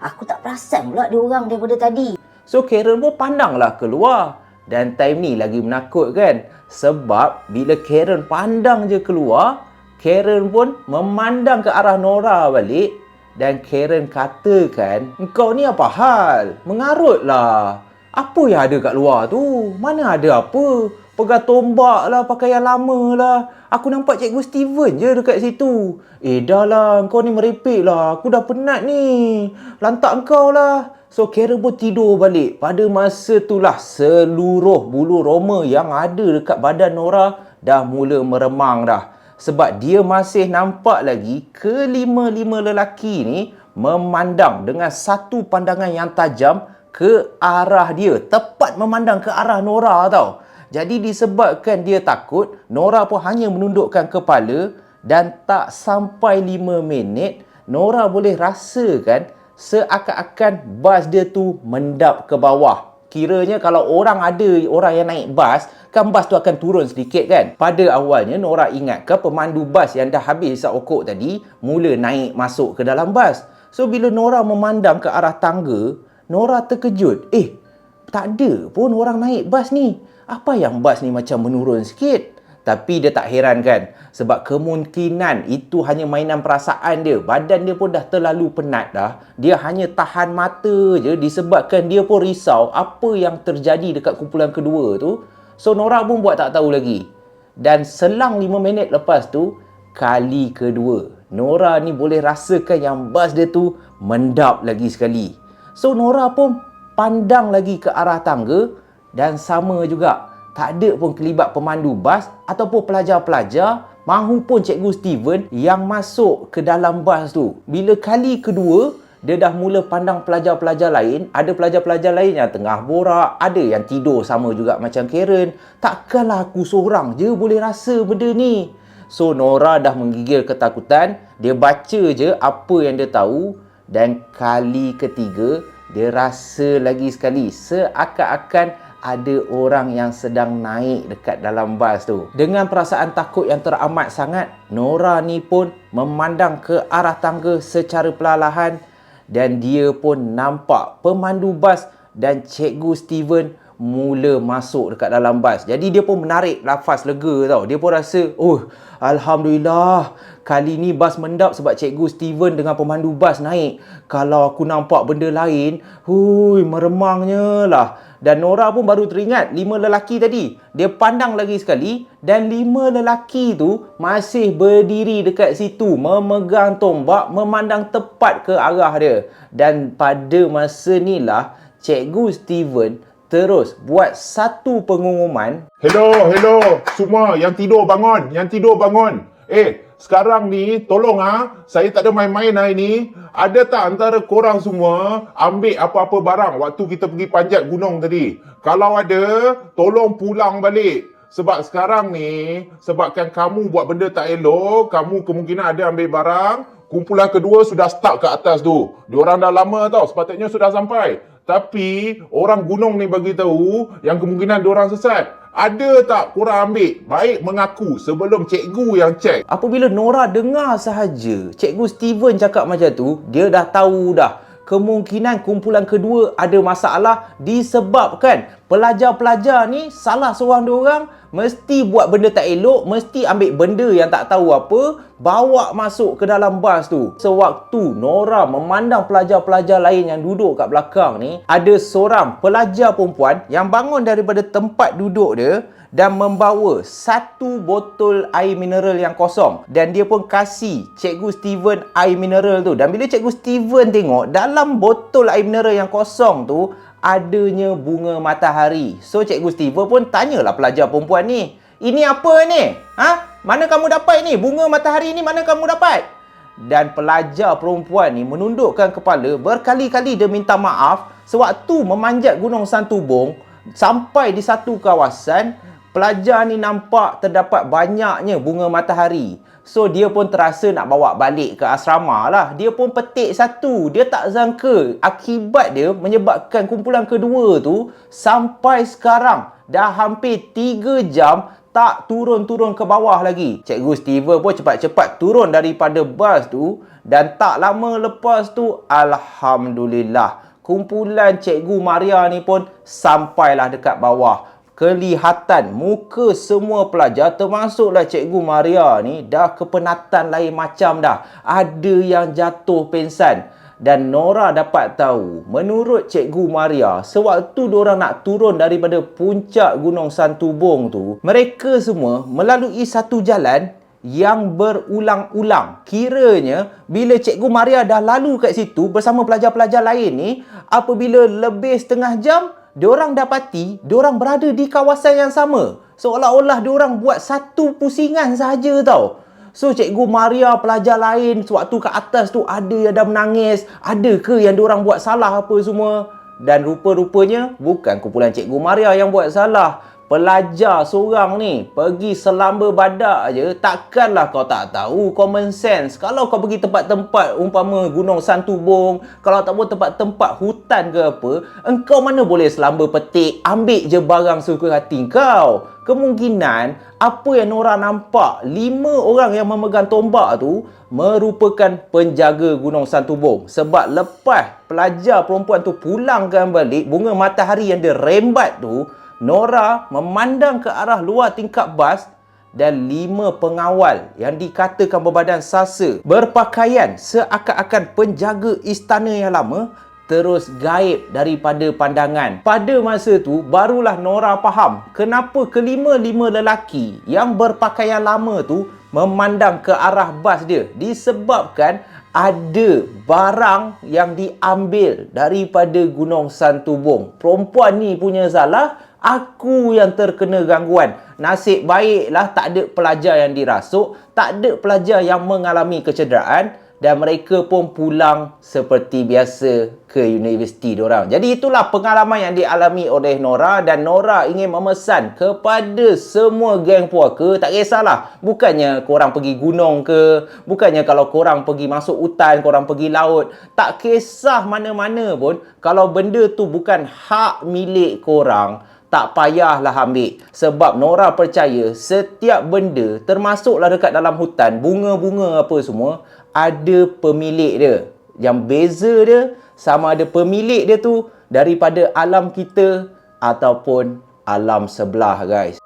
Aku tak perasan pula dia orang daripada tadi. So Karen pun pandanglah keluar. Dan time ni lagi menakutkan. Sebab bila Karen pandang je keluar, Karen pun memandang ke arah Nora balik. Dan Karen katakan, "Engkau ni apa hal? Mengarutlah. Apa yang ada kat luar tu? Mana ada apa? Pegang tombak lah, pakaian lama lah. Aku nampak Cikgu Steven je dekat situ." Dah lah, kau ni merepek lah. Aku dah penat ni. Lantak kau lah. So, Karen pun tidur balik. Pada masa itulah, seluruh bulu roma yang ada dekat badan Nora dah mula meremang dah. Sebab dia masih nampak lagi kelima-lima lelaki ni memandang dengan satu pandangan yang tajam ke arah dia. Tepat memandang ke arah Nora tau. Jadi disebabkan dia takut, Nora pun hanya menundukkan kepala dan tak sampai 5 minit, Nora boleh rasakan seakan-akan bas dia tu mendap ke bawah. Kiranya kalau orang yang naik bas, kan bas tu akan turun sedikit kan. Pada awalnya Nora ingatkan pemandu bas yang dah habis hisap okok tadi mula naik masuk ke dalam bas. So bila Nora memandang ke arah tangga, Nora terkejut. Tak ada pun orang naik bas ni. Apa yang bas ni macam menurun sikit? Tapi dia tak heran kan. Sebab kemungkinan itu hanya mainan perasaan dia. Badan dia pun dah terlalu penat dah. Dia hanya tahan mata je disebabkan dia pun risau apa yang terjadi dekat kumpulan kedua tu. So Nora pun buat tak tahu lagi. Dan selang 5 minit lepas tu, kali kedua, Nora ni boleh rasakan yang bas dia tu mendap lagi sekali. So Nora pun pandang lagi ke arah tangga dan sama juga. Tak ada pun kelibat pemandu bas ataupun pelajar-pelajar mahupun Cikgu Steven yang masuk ke dalam bas tu. Bila kali kedua, dia dah mula pandang pelajar-pelajar lain. Ada pelajar-pelajar lain yang tengah borak, ada yang tidur sama juga macam Karen. Takkanlah aku seorang je boleh rasa benda ni. So Nora dah menggigil ketakutan. Dia baca je apa yang dia tahu. Dan kali ketiga, dia rasa lagi sekali seakan-akan ada orang yang sedang naik dekat dalam bas tu. Dengan perasaan takut yang teramat sangat, Nora ni pun memandang ke arah tangga secara perlahan dan dia pun nampak pemandu bas dan Cikgu Steven mula masuk dekat dalam bas. Jadi dia pun menarik nafas lega tau. Dia pun rasa, Alhamdulillah, kali ni bas mendap sebab Cikgu Steven dengan pemandu bas naik. Kalau aku nampak benda lain, meremangnya lah. Dan Nora pun baru teringat 5 lelaki tadi. Dia pandang lagi sekali dan 5 lelaki tu masih berdiri dekat situ memegang tombak memandang tepat ke arah dia. Dan pada masa ni lah Cikgu Steven terus buat satu pengumuman. Hello, semua yang tidur bangun. Sekarang ni tolong saya tak ada main-main hari ni. Ada tak antara korang semua ambil apa-apa barang waktu kita pergi panjat gunung tadi? Kalau ada, tolong pulang balik. Sebab sekarang ni, sebabkan kamu buat benda tak elok, kamu kemungkinan ada ambil barang. Kumpulan kedua sudah stuck ke atas tu. Diorang dah lama tau, sepatutnya sudah sampai. Tapi orang gunung ni bagi tahu yang kemungkinan diorang sesat. Ada tak korang ambil? Baik mengaku sebelum cikgu yang cek. Apabila Nora dengar sahaja Cikgu Steven cakap macam tu, dia dah tahu dah kemungkinan kumpulan kedua ada masalah disebabkan pelajar-pelajar ni salah seorang diorang mesti buat benda tak elok, mesti ambil benda yang tak tahu apa, bawa masuk ke dalam bas tu. Sewaktu Nora memandang pelajar-pelajar lain yang duduk kat belakang ni, ada seorang pelajar perempuan yang bangun daripada tempat duduk dia dan membawa satu botol air mineral yang kosong. Dan dia pun kasih Cikgu Steven air mineral tu. Dan bila Cikgu Steven tengok, dalam botol air mineral yang kosong tu adanya bunga matahari. So Cikgu Steven pun tanyalah pelajar perempuan ni, "Ini apa ni? Mana kamu dapat ni? Bunga matahari ni mana kamu dapat?" Dan pelajar perempuan ni menundukkan kepala. Berkali-kali dia minta maaf. Sewaktu memanjat Gunung Santubong, sampai di satu kawasan, pelajar ni nampak terdapat banyaknya bunga matahari. So dia pun terasa nak bawa balik ke asrama lah. Dia pun petik satu. Dia tak sangka akibat dia menyebabkan kumpulan kedua tu sampai sekarang dah hampir 3 jam tak turun-turun ke bawah lagi. Cikgu Steven pun cepat-cepat turun daripada bas tu. Dan tak lama lepas tu, Alhamdulillah, kumpulan Cikgu Maria ni pun sampailah dekat bawah. kelihatan muka semua pelajar termasuklah Cikgu Maria ni dah kepenatan lain macam dah. Ada yang jatuh pingsan. Dan Nora dapat tahu, menurut Cikgu Maria, sewaktu diorang nak turun daripada puncak Gunung Santubong tu, mereka semua melalui satu jalan yang berulang-ulang. Kiranya, bila Cikgu Maria dah lalu kat situ bersama pelajar-pelajar lain ni, apabila lebih setengah jam, diorang dapati, diorang berada di kawasan yang sama. Seolah-olah diorang buat satu pusingan sahaja tau. So, Cikgu Maria, pelajar lain, sewaktu kat atas tu ada yang dah menangis. Ada ke yang diorang buat salah apa semua? Dan rupa-rupanya, bukan kumpulan Cikgu Maria yang buat salah. Pelajar seorang ni pergi selamba badak je, takkanlah kau tak tahu common sense. Kalau kau pergi tempat-tempat umpama Gunung Santubong, kalau tak pun tempat-tempat hutan ke apa, engkau mana boleh selamba petik, ambil je barang suka hati kau. Kemungkinan apa yang Nora nampak, 5 orang yang memegang tombak tu merupakan penjaga Gunung Santubong. Sebab lepas pelajar perempuan tu pulangkan balik, bunga matahari yang dia rembat tu, Nora memandang ke arah luar tingkap bas dan 5 pengawal yang dikatakan berbadan sasa, berpakaian seakan-akan penjaga istana yang lama, terus gaib daripada pandangan. Pada masa tu, barulah Nora faham kenapa kelima-lima lelaki yang berpakaian lama tu memandang ke arah bas dia. Disebabkan ada barang yang diambil daripada Gunung Santubong. Perempuan ni punya salah, aku yang terkena gangguan. Nasib baiklah tak ada pelajar yang dirasuk, tak ada pelajar yang mengalami kecederaan dan mereka pun pulang seperti biasa ke universiti diorang. Jadi itulah pengalaman yang dialami oleh Nora dan Nora ingin memesan kepada semua geng puaka, tak kisahlah, bukannya korang pergi gunung ke, bukannya kalau korang pergi masuk hutan, korang pergi laut, tak kisah mana-mana pun, kalau benda tu bukan hak milik korang, tak payahlah ambil. Sebab Nora percaya setiap benda, termasuklah dekat dalam hutan, bunga-bunga apa semua, ada pemilik dia. Yang beza dia, sama ada pemilik dia tu daripada alam kita ataupun alam sebelah, guys.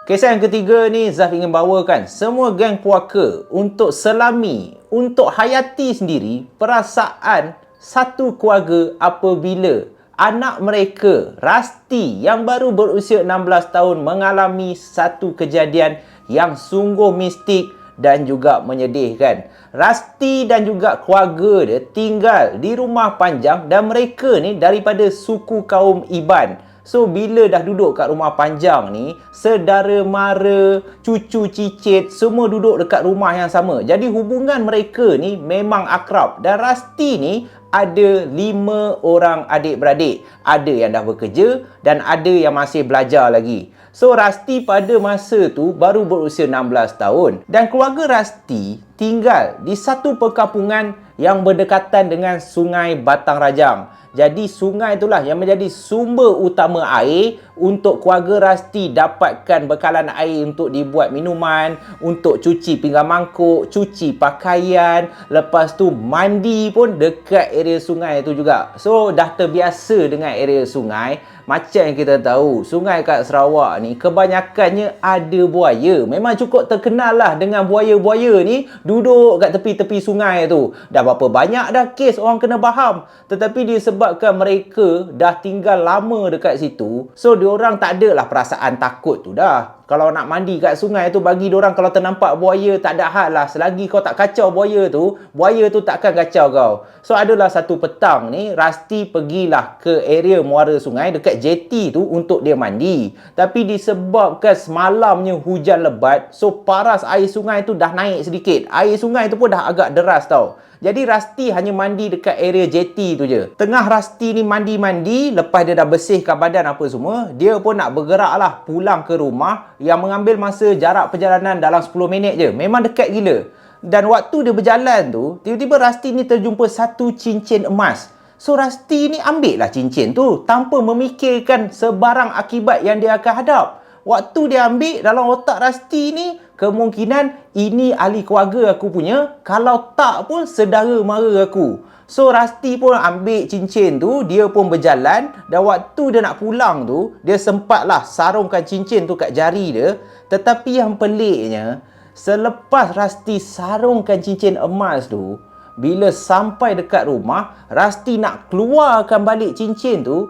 Kisah yang ketiga ni Zaf ingin bawakan semua geng puaka untuk selami, untuk hayati sendiri perasaan satu keluarga apabila anak mereka, Rasti, yang baru berusia 16 tahun mengalami satu kejadian yang sungguh mistik dan juga menyedihkan. Rasti dan juga keluarga dia tinggal di rumah panjang dan mereka ni daripada suku kaum Iban. So, bila dah duduk kat rumah panjang ni, saudara mara, cucu cicit, semua duduk dekat rumah yang sama. Jadi, hubungan mereka ni memang akrab. Dan Rasti ni ada 5 orang adik-beradik. Ada yang dah bekerja dan ada yang masih belajar lagi. So, Rasti pada masa tu baru berusia 16 tahun. Dan keluarga Rasti tinggal di satu perkampungan yang berdekatan dengan Sungai Batang Rajang. Jadi sungai itulah yang menjadi sumber utama air untuk keluarga Rasti dapatkan bekalan air untuk dibuat minuman, untuk cuci pinggan mangkuk, cuci pakaian, lepas tu mandi pun dekat area sungai itu juga. So dah terbiasa dengan area sungai. Macam yang kita tahu, sungai kat Sarawak ni kebanyakannya ada buaya. Memang cukup terkenal lah dengan buaya-buaya ni duduk kat tepi-tepi sungai tu. Dah berapa banyak dah kes orang kena faham. Tetapi disebabkan mereka dah tinggal lama dekat situ, so diorang tak adalah perasaan takut tu dah. Kalau nak mandi kat sungai tu, bagi diorang kalau ternampak buaya tak ada hal lah. Selagi kau tak kacau buaya tu takkan kacau kau. So adalah satu petang ni, Rasti pergilah ke area muara sungai dekat jeti tu untuk dia mandi. Tapi disebabkan semalamnya hujan lebat, so paras air sungai tu dah naik sedikit. Air sungai tu pun dah agak deras tau. Jadi Rasti hanya mandi dekat area jeti tu je. Tengah Rasti ni mandi-mandi, lepas dia dah bersihkan badan apa semua, dia pun nak bergerak lah pulang ke rumah yang mengambil masa jarak perjalanan dalam 10 minit je. Memang dekat gila. Dan waktu dia berjalan tu, tiba-tiba Rasti ni terjumpa satu cincin emas. So Rasti ni ambil lah cincin tu tanpa memikirkan sebarang akibat yang dia akan hadap. Waktu dia ambil dalam otak Rasti ni, kemungkinan ini ahli keluarga aku punya. Kalau tak pun saudara mara aku. So Rasti pun ambil cincin tu, dia pun berjalan. Dan waktu dia nak pulang tu, dia sempatlah sarungkan cincin tu kat jari dia. Tetapi yang peliknya, selepas Rasti sarungkan cincin emas tu, bila sampai dekat rumah, Rasti nak keluarkan balik cincin tu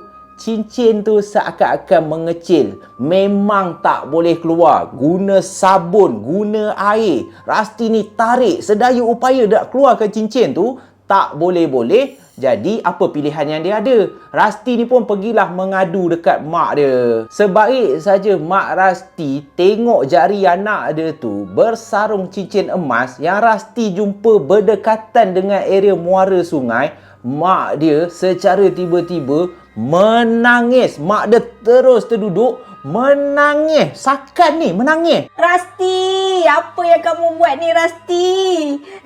seakan-akan mengecil. Memang tak boleh keluar. Guna sabun, guna air. Rasti ni tarik sedaya upaya nak keluarkan cincin tu, tak boleh-boleh. Jadi apa pilihan yang dia ada? Rasti ni pun pergilah mengadu dekat mak dia. Sebaik saja mak Rasti tengok jari anak dia tu bersarung cincin emas yang Rasti jumpa berdekatan dengan area muara sungai, mak dia secara tiba-tiba menangis. Mak dia terus terduduk menangis. Sakan ni menangis. Rasti, apa yang kamu buat ni Rasti?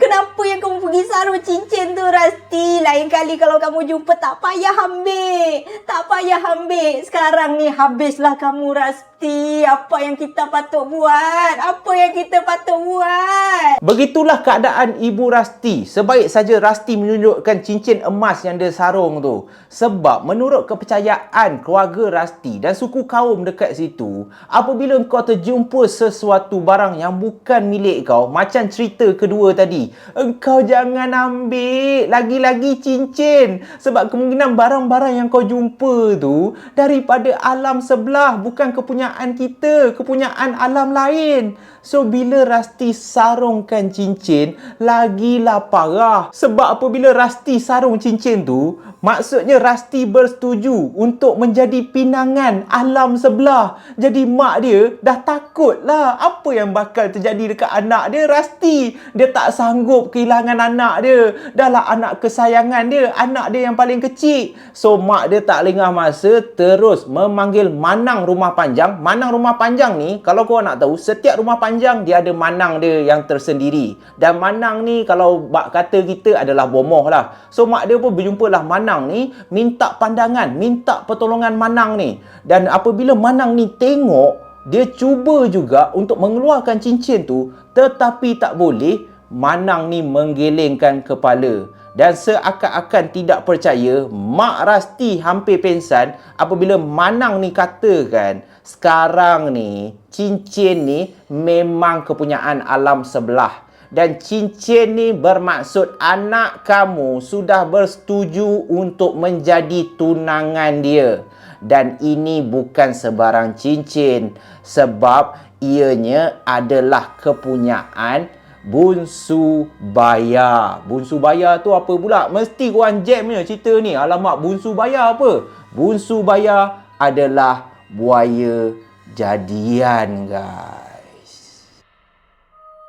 Kenapa yang kamu pergi sarung cincin tu Rasti? Lain kali kalau kamu jumpa tak payah ambil. Tak payah ambil. Sekarang ni habislah kamu Rasti. Apa yang kita patut buat? Apa yang kita patut buat? Begitulah keadaan ibu Rasti. Sebaik saja Rasti menunjukkan cincin emas yang dia sarung tu. Sebab menurut kepercayaan keluarga Rasti dan suku kaum dekat situ, apabila kau terjumpa sesuatu barang yang bukan milik kau, macam cerita kedua tadi, engkau jangan ambil lagi-lagi cincin. Sebab kemungkinan barang-barang yang kau jumpa tu daripada alam sebelah, bukan kepunyaan kita, kepunyaan alam lain. So bila Rasti sarungkan cincin, lagilah parah. Sebab apabila Rasti sarung cincin tu, maksudnya Rasti bersetuju untuk menjadi pinangan alam sebelah. Jadi mak dia dah takut lah apa yang bakal terjadi dekat anak dia, Rasti. Dia tak sanggup kehilangan anak dia. Dah lah anak kesayangan dia, anak dia yang paling kecil. So mak dia tak lengah masa, terus memanggil manang rumah panjang. Manang rumah panjang ni, kalau korang nak tahu, setiap rumah panjang dia ada manang dia yang tersendiri. Dan manang ni kalau kata kita adalah bomoh lah. So mak dia pun berjumpalah manang ni, minta pandangan, minta pertolongan manang ni. Dan apabila manang ni tengok, dia cuba juga untuk mengeluarkan cincin tu, tetapi tak boleh. Manang ni menggelengkan kepala. Dan seakan-akan tidak percaya, mak Rasti hampir pingsan apabila manang ni katakan, sekarang ni cincin ni memang kepunyaan alam sebelah. Dan cincin ni bermaksud anak kamu sudah bersetuju untuk menjadi tunangan dia. Dan ini bukan sebarang cincin, sebab ianya adalah kepunyaan Bunsu Baya. Bunsu Baya tu apa pula? Mesti korang jamnya cerita ni. Alamak, Bunsu Baya apa? Bunsu Baya adalah buaya jadian, guys.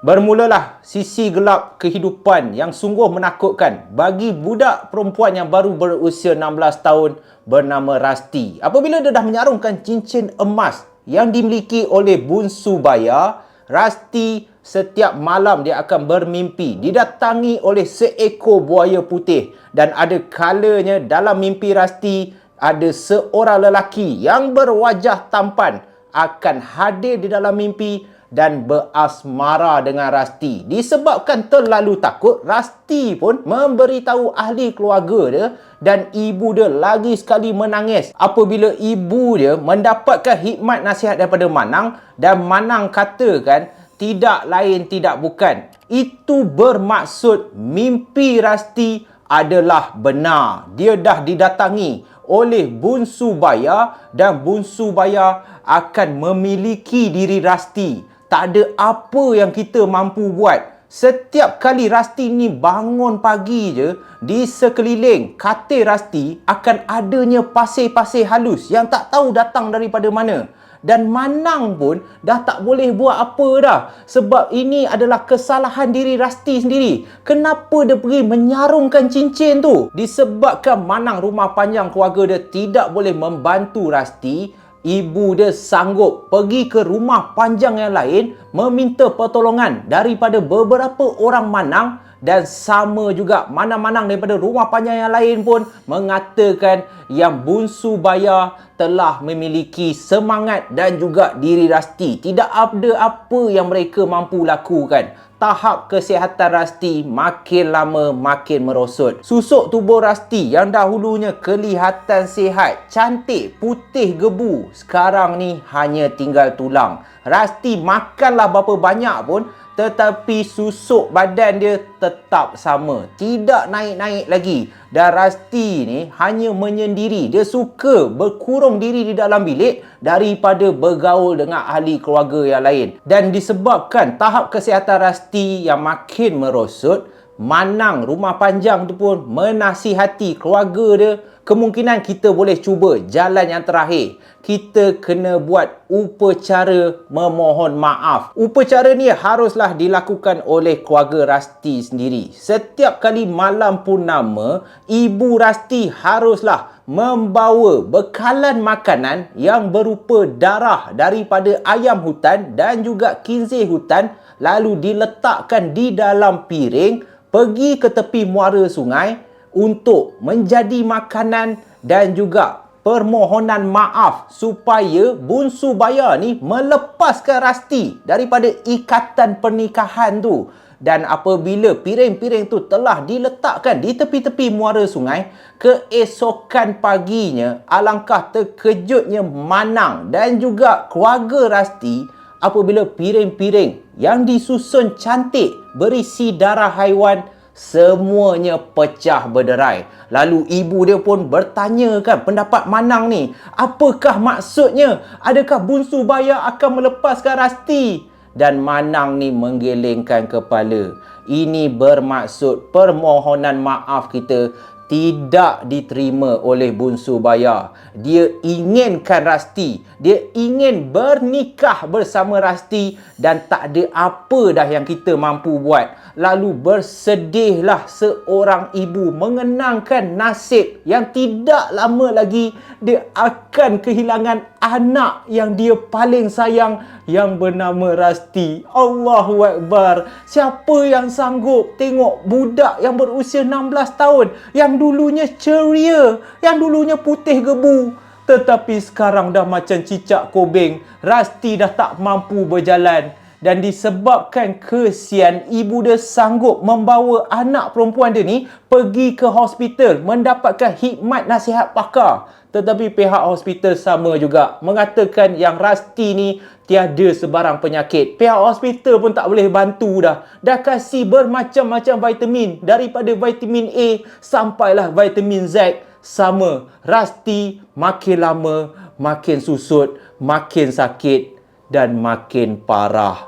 Bermulalah sisi gelap kehidupan yang sungguh menakutkan bagi budak perempuan yang baru berusia 16 tahun bernama Rasti. Apabila dia dah menyarungkan cincin emas yang dimiliki oleh Bunsu Baya, Rasti setiap malam dia akan bermimpi didatangi oleh seekor buaya putih. Dan ada kalanya dalam mimpi Rasti, ada seorang lelaki yang berwajah tampan akan hadir di dalam mimpi dan berasmara dengan Rasti. Disebabkan terlalu takut, Rasti pun memberitahu ahli keluarga dia dan ibu dia lagi sekali menangis apabila ibu dia mendapatkan hikmat nasihat daripada Manang. Dan Manang katakan, tidak lain tidak bukan, itu bermaksud mimpi Rasti adalah benar. Dia dah didatangi oleh Bunsu Baya dan Bunsu Baya akan memiliki diri Rasti. Tak ada apa yang kita mampu buat. Setiap kali Rasti ni bangun pagi je, di sekeliling katil Rasti akan adanya pasir-pasir halus yang tak tahu datang daripada mana. Dan Manang pun dah tak boleh buat apa dah. Sebab ini adalah kesalahan diri Rasti sendiri. Kenapa dia pergi menyarungkan cincin tu? Disebabkan Manang rumah panjang keluarga dia tidak boleh membantu Rasti, ibu dia sanggup pergi ke rumah panjang yang lain meminta pertolongan daripada beberapa orang Manang Dan sama juga mana-mana daripada rumah panjang yang lain pun mengatakan yang Bungsu Baya telah memiliki semangat dan juga diri Rasti. Tidak ada apa yang mereka mampu lakukan. Tahap kesihatan Rasti makin lama makin merosot. Susuk tubuh Rasti yang dahulunya kelihatan sihat, cantik, putih gebu, sekarang ni hanya tinggal tulang. Rasti makanlah berapa banyak pun, tetapi susuk badan dia tetap sama. Tidak naik-naik lagi. Dan Rasti ni hanya menyendiri. Dia suka berkurung diri di dalam bilik daripada bergaul dengan ahli keluarga yang lain. Dan disebabkan tahap kesihatan Rasti yang makin merosot, Manang rumah panjang tu pun menasihati keluarga dia, kemungkinan kita boleh cuba jalan yang terakhir. Kita kena buat upacara memohon maaf. Upacara ni haruslah dilakukan oleh keluarga Rasti sendiri. Setiap kali malam purnama, ibu Rasti haruslah membawa bekalan makanan yang berupa darah daripada ayam hutan dan juga kinzih hutan, lalu diletakkan di dalam piring, pergi ke tepi muara sungai untuk menjadi makanan dan juga permohonan maaf supaya Bungsu Baya ni melepaskan Rasti daripada ikatan pernikahan tu. Dan apabila piring-piring tu telah diletakkan di tepi-tepi muara sungai, keesokan paginya alangkah terkejutnya Manang dan juga keluarga Rasti apabila piring-piring yang disusun cantik berisi darah haiwan semuanya pecah berderai. Lalu ibu dia pun bertanyakan pendapat Manang ni. Apakah maksudnya? Adakah Bungsu Baya akan melepaskan Rasti? Dan Manang ni menggelengkan kepala. Ini bermaksud permohonan maaf kita tidak diterima oleh Bungsu Baya. Dia inginkan Rasti. Dia ingin bernikah bersama Rasti dan tak ada apa dah yang kita mampu buat. Lalu bersedihlah seorang ibu mengenangkan nasib yang tidak lama lagi dia akan kehilangan anak yang dia paling sayang yang bernama Rasti. Allahu Akbar. Siapa yang sanggup tengok budak yang berusia 16 tahun yang dulunya ceria, yang dulunya putih gebu, tetapi sekarang dah macam cicak kobeng. Rasti dah tak mampu berjalan. Dan disebabkan kesian, ibu dia sanggup membawa anak perempuan dia ni pergi ke hospital mendapatkan khidmat nasihat pakar. Tetapi pihak hospital sama juga mengatakan yang Rasti ni tiada sebarang penyakit. Pihak hospital pun tak boleh bantu dah. Dah kasih bermacam-macam vitamin, daripada vitamin A sampailah vitamin Z. Sama, Rasti makin lama makin susut, makin sakit dan makin parah.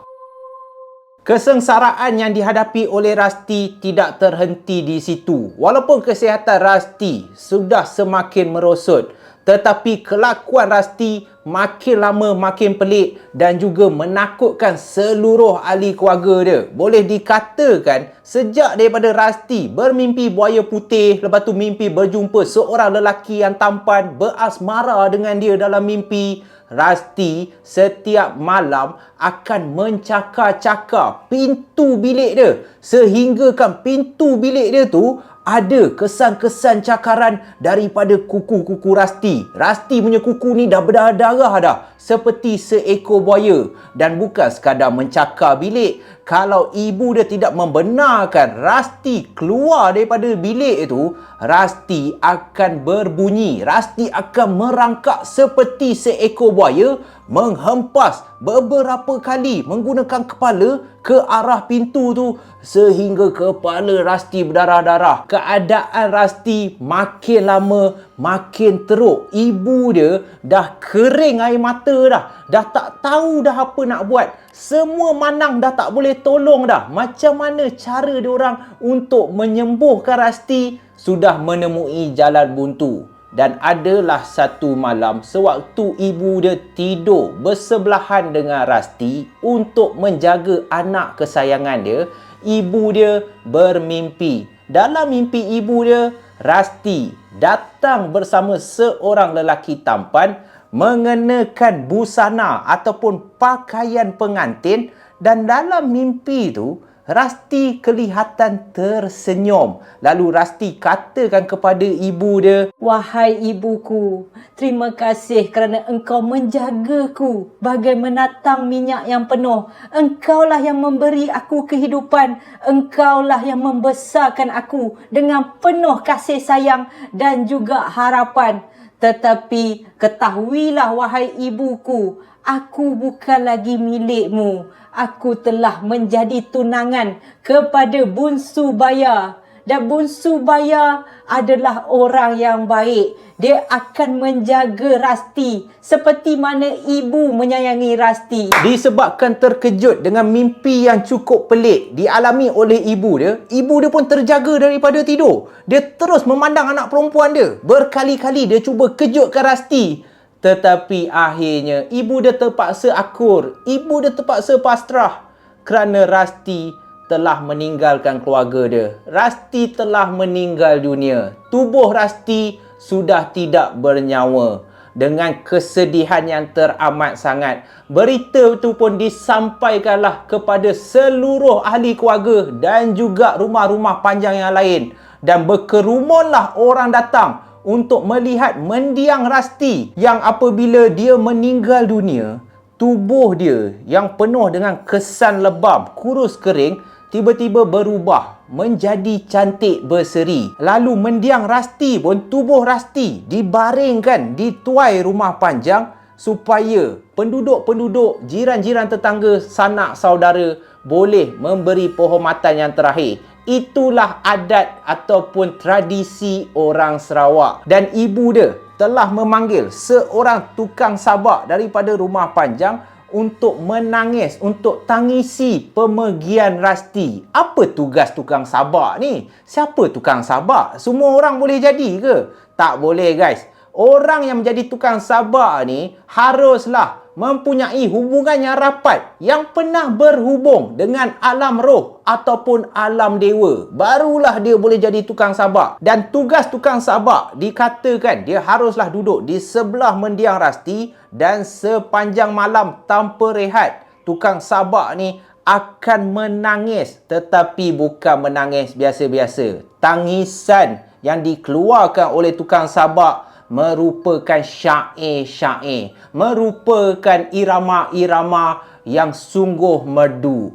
Kesengsaraan yang dihadapi oleh Rasti tidak terhenti di situ. Walaupun kesihatan Rasti sudah semakin merosot, tetapi kelakuan Rasti makin lama makin pelik dan juga menakutkan seluruh ahli keluarga dia. Boleh dikatakan sejak daripada Rasti bermimpi buaya putih, lepas tu mimpi berjumpa seorang lelaki yang tampan, berasmara dengan dia dalam mimpi, Rasti setiap malam akan mencakar-cakar pintu bilik dia, sehinggakan pintu bilik dia tu ada kesan-kesan cakaran daripada kuku-kuku Rasti. Rasti punya kuku ni dah berdarah-darah dah, seperti seekor buaya. Dan bukan sekadar mencakar bilik, kalau ibu dia tidak membenarkan Rasti keluar daripada bilik itu, Rasti akan berbunyi, Rasti akan merangkak seperti seekor buaya, menghempas beberapa kali menggunakan kepala ke arah pintu tu sehingga kepala Rasti berdarah-darah. Keadaan Rasti makin lama makin teruk. Ibu dia dah kering air mata dah. Dah tak tahu dah apa nak buat. Semua Manang dah tak boleh tolong dah. Macam mana cara diorang untuk menyembuhkan Rasti? Sudah menemui jalan buntu. Dan adalah satu malam sewaktu ibu dia tidur bersebelahan dengan Rasti untuk menjaga anak kesayangan dia, ibu dia bermimpi. Dalam mimpi ibu dia, Rasti datang bersama seorang lelaki tampan mengenakan busana ataupun pakaian pengantin, dan dalam mimpi tu Rasti kelihatan tersenyum. Lalu Rasti katakan kepada ibu dia, Wahai ibuku, terima kasih kerana engkau menjagaku bagai menatang minyak yang penuh. Engkaulah yang memberi aku kehidupan. Engkaulah yang membesarkan aku dengan penuh kasih sayang dan juga harapan. Tetapi ketahuilah wahai ibuku, aku bukan lagi milikmu. Aku telah menjadi tunangan kepada Bungsu Baya. Dan Bungsu Baya adalah orang yang baik. Dia akan menjaga Rasti seperti mana ibu menyayangi Rasti. disebabkan terkejut dengan mimpi yang cukup pelik dialami oleh ibu dia pun terjaga daripada tidur. Dia terus memandang anak perempuan dia. Berkali-kali dia cuba kejutkan Rasti. Tetapi akhirnya ibu dia terpaksa akur. Ibu dia terpaksa pasrah kerana Rasti telah meninggalkan keluarga dia. Rasti telah meninggal dunia. Tubuh Rasti sudah tidak bernyawa. Dengan kesedihan yang teramat sangat, berita itu pun disampaikanlah kepada seluruh ahli keluarga dan juga rumah-rumah panjang yang lain. Dan berkerumunlah orang datang untuk melihat mendiang Rasti yang apabila dia meninggal dunia, tubuh dia yang penuh dengan kesan lebam, kurus kering, tiba-tiba berubah menjadi cantik berseri. Lalu mendiang Rasti pun, tubuh Rasti dibaringkan di tuai rumah panjang supaya penduduk-penduduk, jiran-jiran tetangga, sanak saudara boleh memberi penghormatan yang terakhir. Itulah adat ataupun tradisi orang Sarawak. Dan ibu dia telah memanggil seorang tukang sabak daripada rumah panjang untuk menangis, untuk tangisi pemergian Rasti. Apa tugas tukang sabak ni? Siapa tukang sabak? Semua orang boleh jadi ke? Tak boleh guys. Orang yang menjadi tukang sabak ni haruslah mempunyai hubungan yang rapat, yang pernah berhubung dengan alam roh ataupun alam dewa. Barulah dia boleh jadi tukang sabak. Dan tugas tukang sabak dikatakan dia haruslah duduk di sebelah mendiang Rasti dan sepanjang malam tanpa rehat. Tukang sabak ni akan menangis, tetapi bukan menangis biasa-biasa. Tangisan yang dikeluarkan oleh tukang sabak merupakan syair-syair, merupakan irama-irama yang sungguh merdu.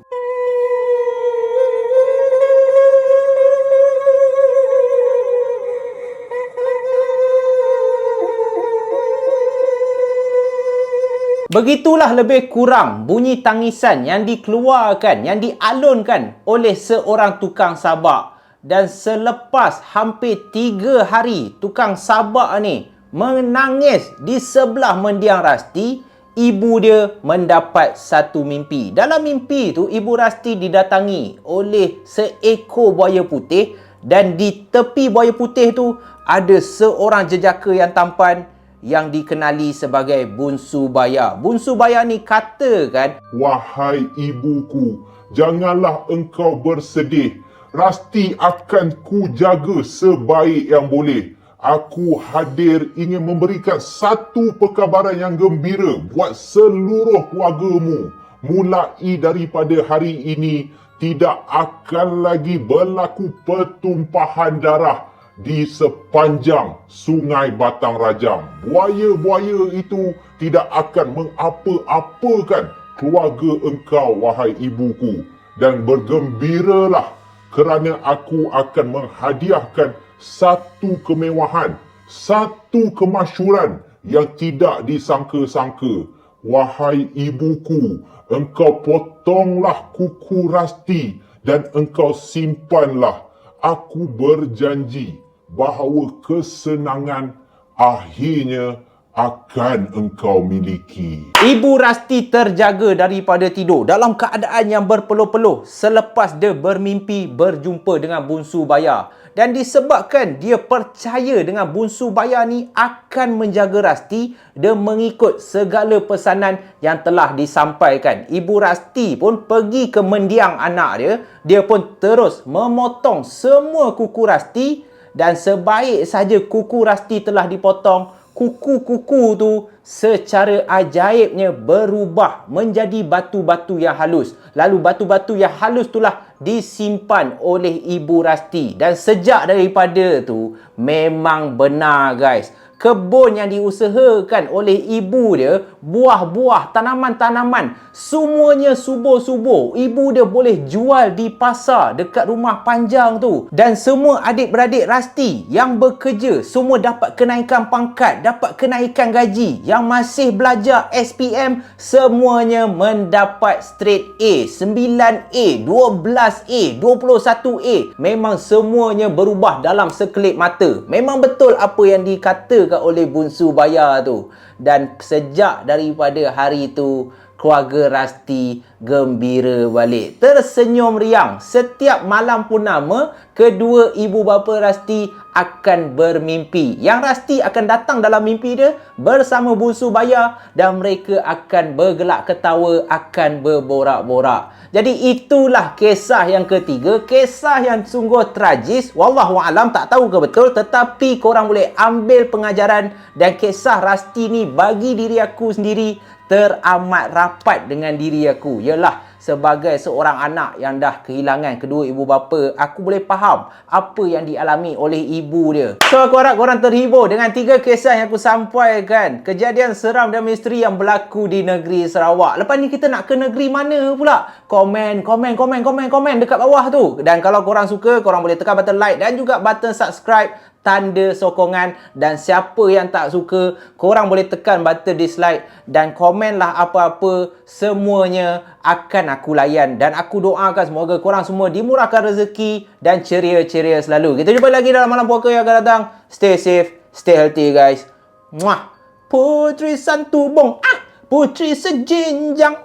Begitulah lebih kurang bunyi tangisan yang dikeluarkan, yang dialunkan oleh seorang tukang sabak. Dan selepas hampir 3 hari tukang sabak ni menangis di sebelah mendiang Rasti, ibu dia mendapat satu mimpi. Dalam mimpi tu, ibu Rasti didatangi oleh seekor buaya putih. Dan di tepi buaya putih tu ada seorang jejaka yang tampan yang dikenali sebagai Bungsu Baya. Bungsu Baya ni katakan, Wahai ibuku, janganlah engkau bersedih. Rasti akan ku jaga sebaik yang boleh. Aku hadir ingin memberikan satu perkabaran yang gembira buat seluruh keluargamu. Mulai daripada hari ini, tidak akan lagi berlaku pertumpahan darah di sepanjang Sungai Batang Rajang. Buaya-buaya itu tidak akan mengapa-apakan keluarga engkau, wahai ibuku. Dan bergembiralah kerana aku akan menghadiahkan satu kemewahan, satu kemasyhuran yang tidak disangka-sangka. Wahai ibuku, engkau potonglah kuku Rasti dan engkau simpanlah. Aku berjanji bahawa kesenangan akhirnya akan engkau miliki. Ibu Rasti terjaga daripada tidur dalam keadaan yang berpeluh-peluh selepas dia bermimpi berjumpa dengan Bungsu Baya. Dan disebabkan dia percaya dengan Bungsu Baya ni akan menjaga Rasti, dia mengikut segala pesanan yang telah disampaikan. Ibu Rasti pun pergi ke mendiang anak dia. Dia pun terus memotong semua kuku Rasti. Dan sebaik saja kuku Rasti telah dipotong, kuku-kuku tu secara ajaibnya berubah menjadi batu-batu yang halus. Lalu batu-batu yang halus itulah disimpan oleh Ibu Rasti. Dan sejak daripada tu memang benar guys, kebun yang diusahakan oleh ibu dia, buah-buah, tanaman-tanaman, semuanya subur-subur. Ibu dia boleh jual di pasar dekat rumah panjang tu. Dan semua adik-beradik Rasti yang bekerja, semua dapat kenaikan pangkat, dapat kenaikan gaji. Yang masih belajar SPM, semuanya mendapat straight A, 9A, 12A, 21A. Memang semuanya berubah dalam sekelip mata. Memang betul apa yang dikatakan oleh Bungsu Baya tu. Dan sejak daripada hari tu, keluarga Rasti gembira balik, tersenyum riang. Setiap malam purnama, kedua ibu bapa Rasti akan bermimpi. Yang Rasti akan datang dalam mimpi dia bersama Bungsu Baya dan mereka akan bergelak ketawa, akan berborak-borak. Jadi itulah kisah yang ketiga, kisah yang sungguh tragis. Wallahualam, tak tahu ke betul, tetapi korang boleh ambil pengajaran. Dan kisah Rasti ni bagi diri aku sendiri teramat rapat dengan diri aku. Yalah, sebagai seorang anak yang dah kehilangan kedua ibu bapa, aku boleh faham apa yang dialami oleh ibu dia. So aku harap korang terhibur dengan 3 kisah yang aku sampaikan. Kejadian seram dan misteri yang berlaku di negeri Sarawak. Lepas ni kita nak ke negeri mana pula? Komen dekat bawah tu. Dan kalau korang suka, korang boleh tekan button like dan juga button subscribe, tanda sokongan. Dan siapa yang tak suka, korang boleh tekan button dislike dan komenlah apa-apa. Semuanya akan aku layan dan aku doakan semoga korang semua dimurahkan rezeki dan ceria-ceria selalu. Kita jumpa lagi dalam malam puaka yang akan datang. Stay safe, stay healthy guys. Muah. Putri Santubong, putri sejinjang,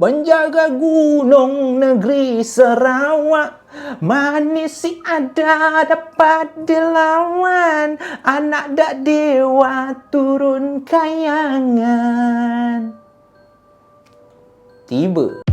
menjaga gunung negeri Sarawak. Manis si ada dapat dilawan, anak dak dewa turun kayangan. Tiba.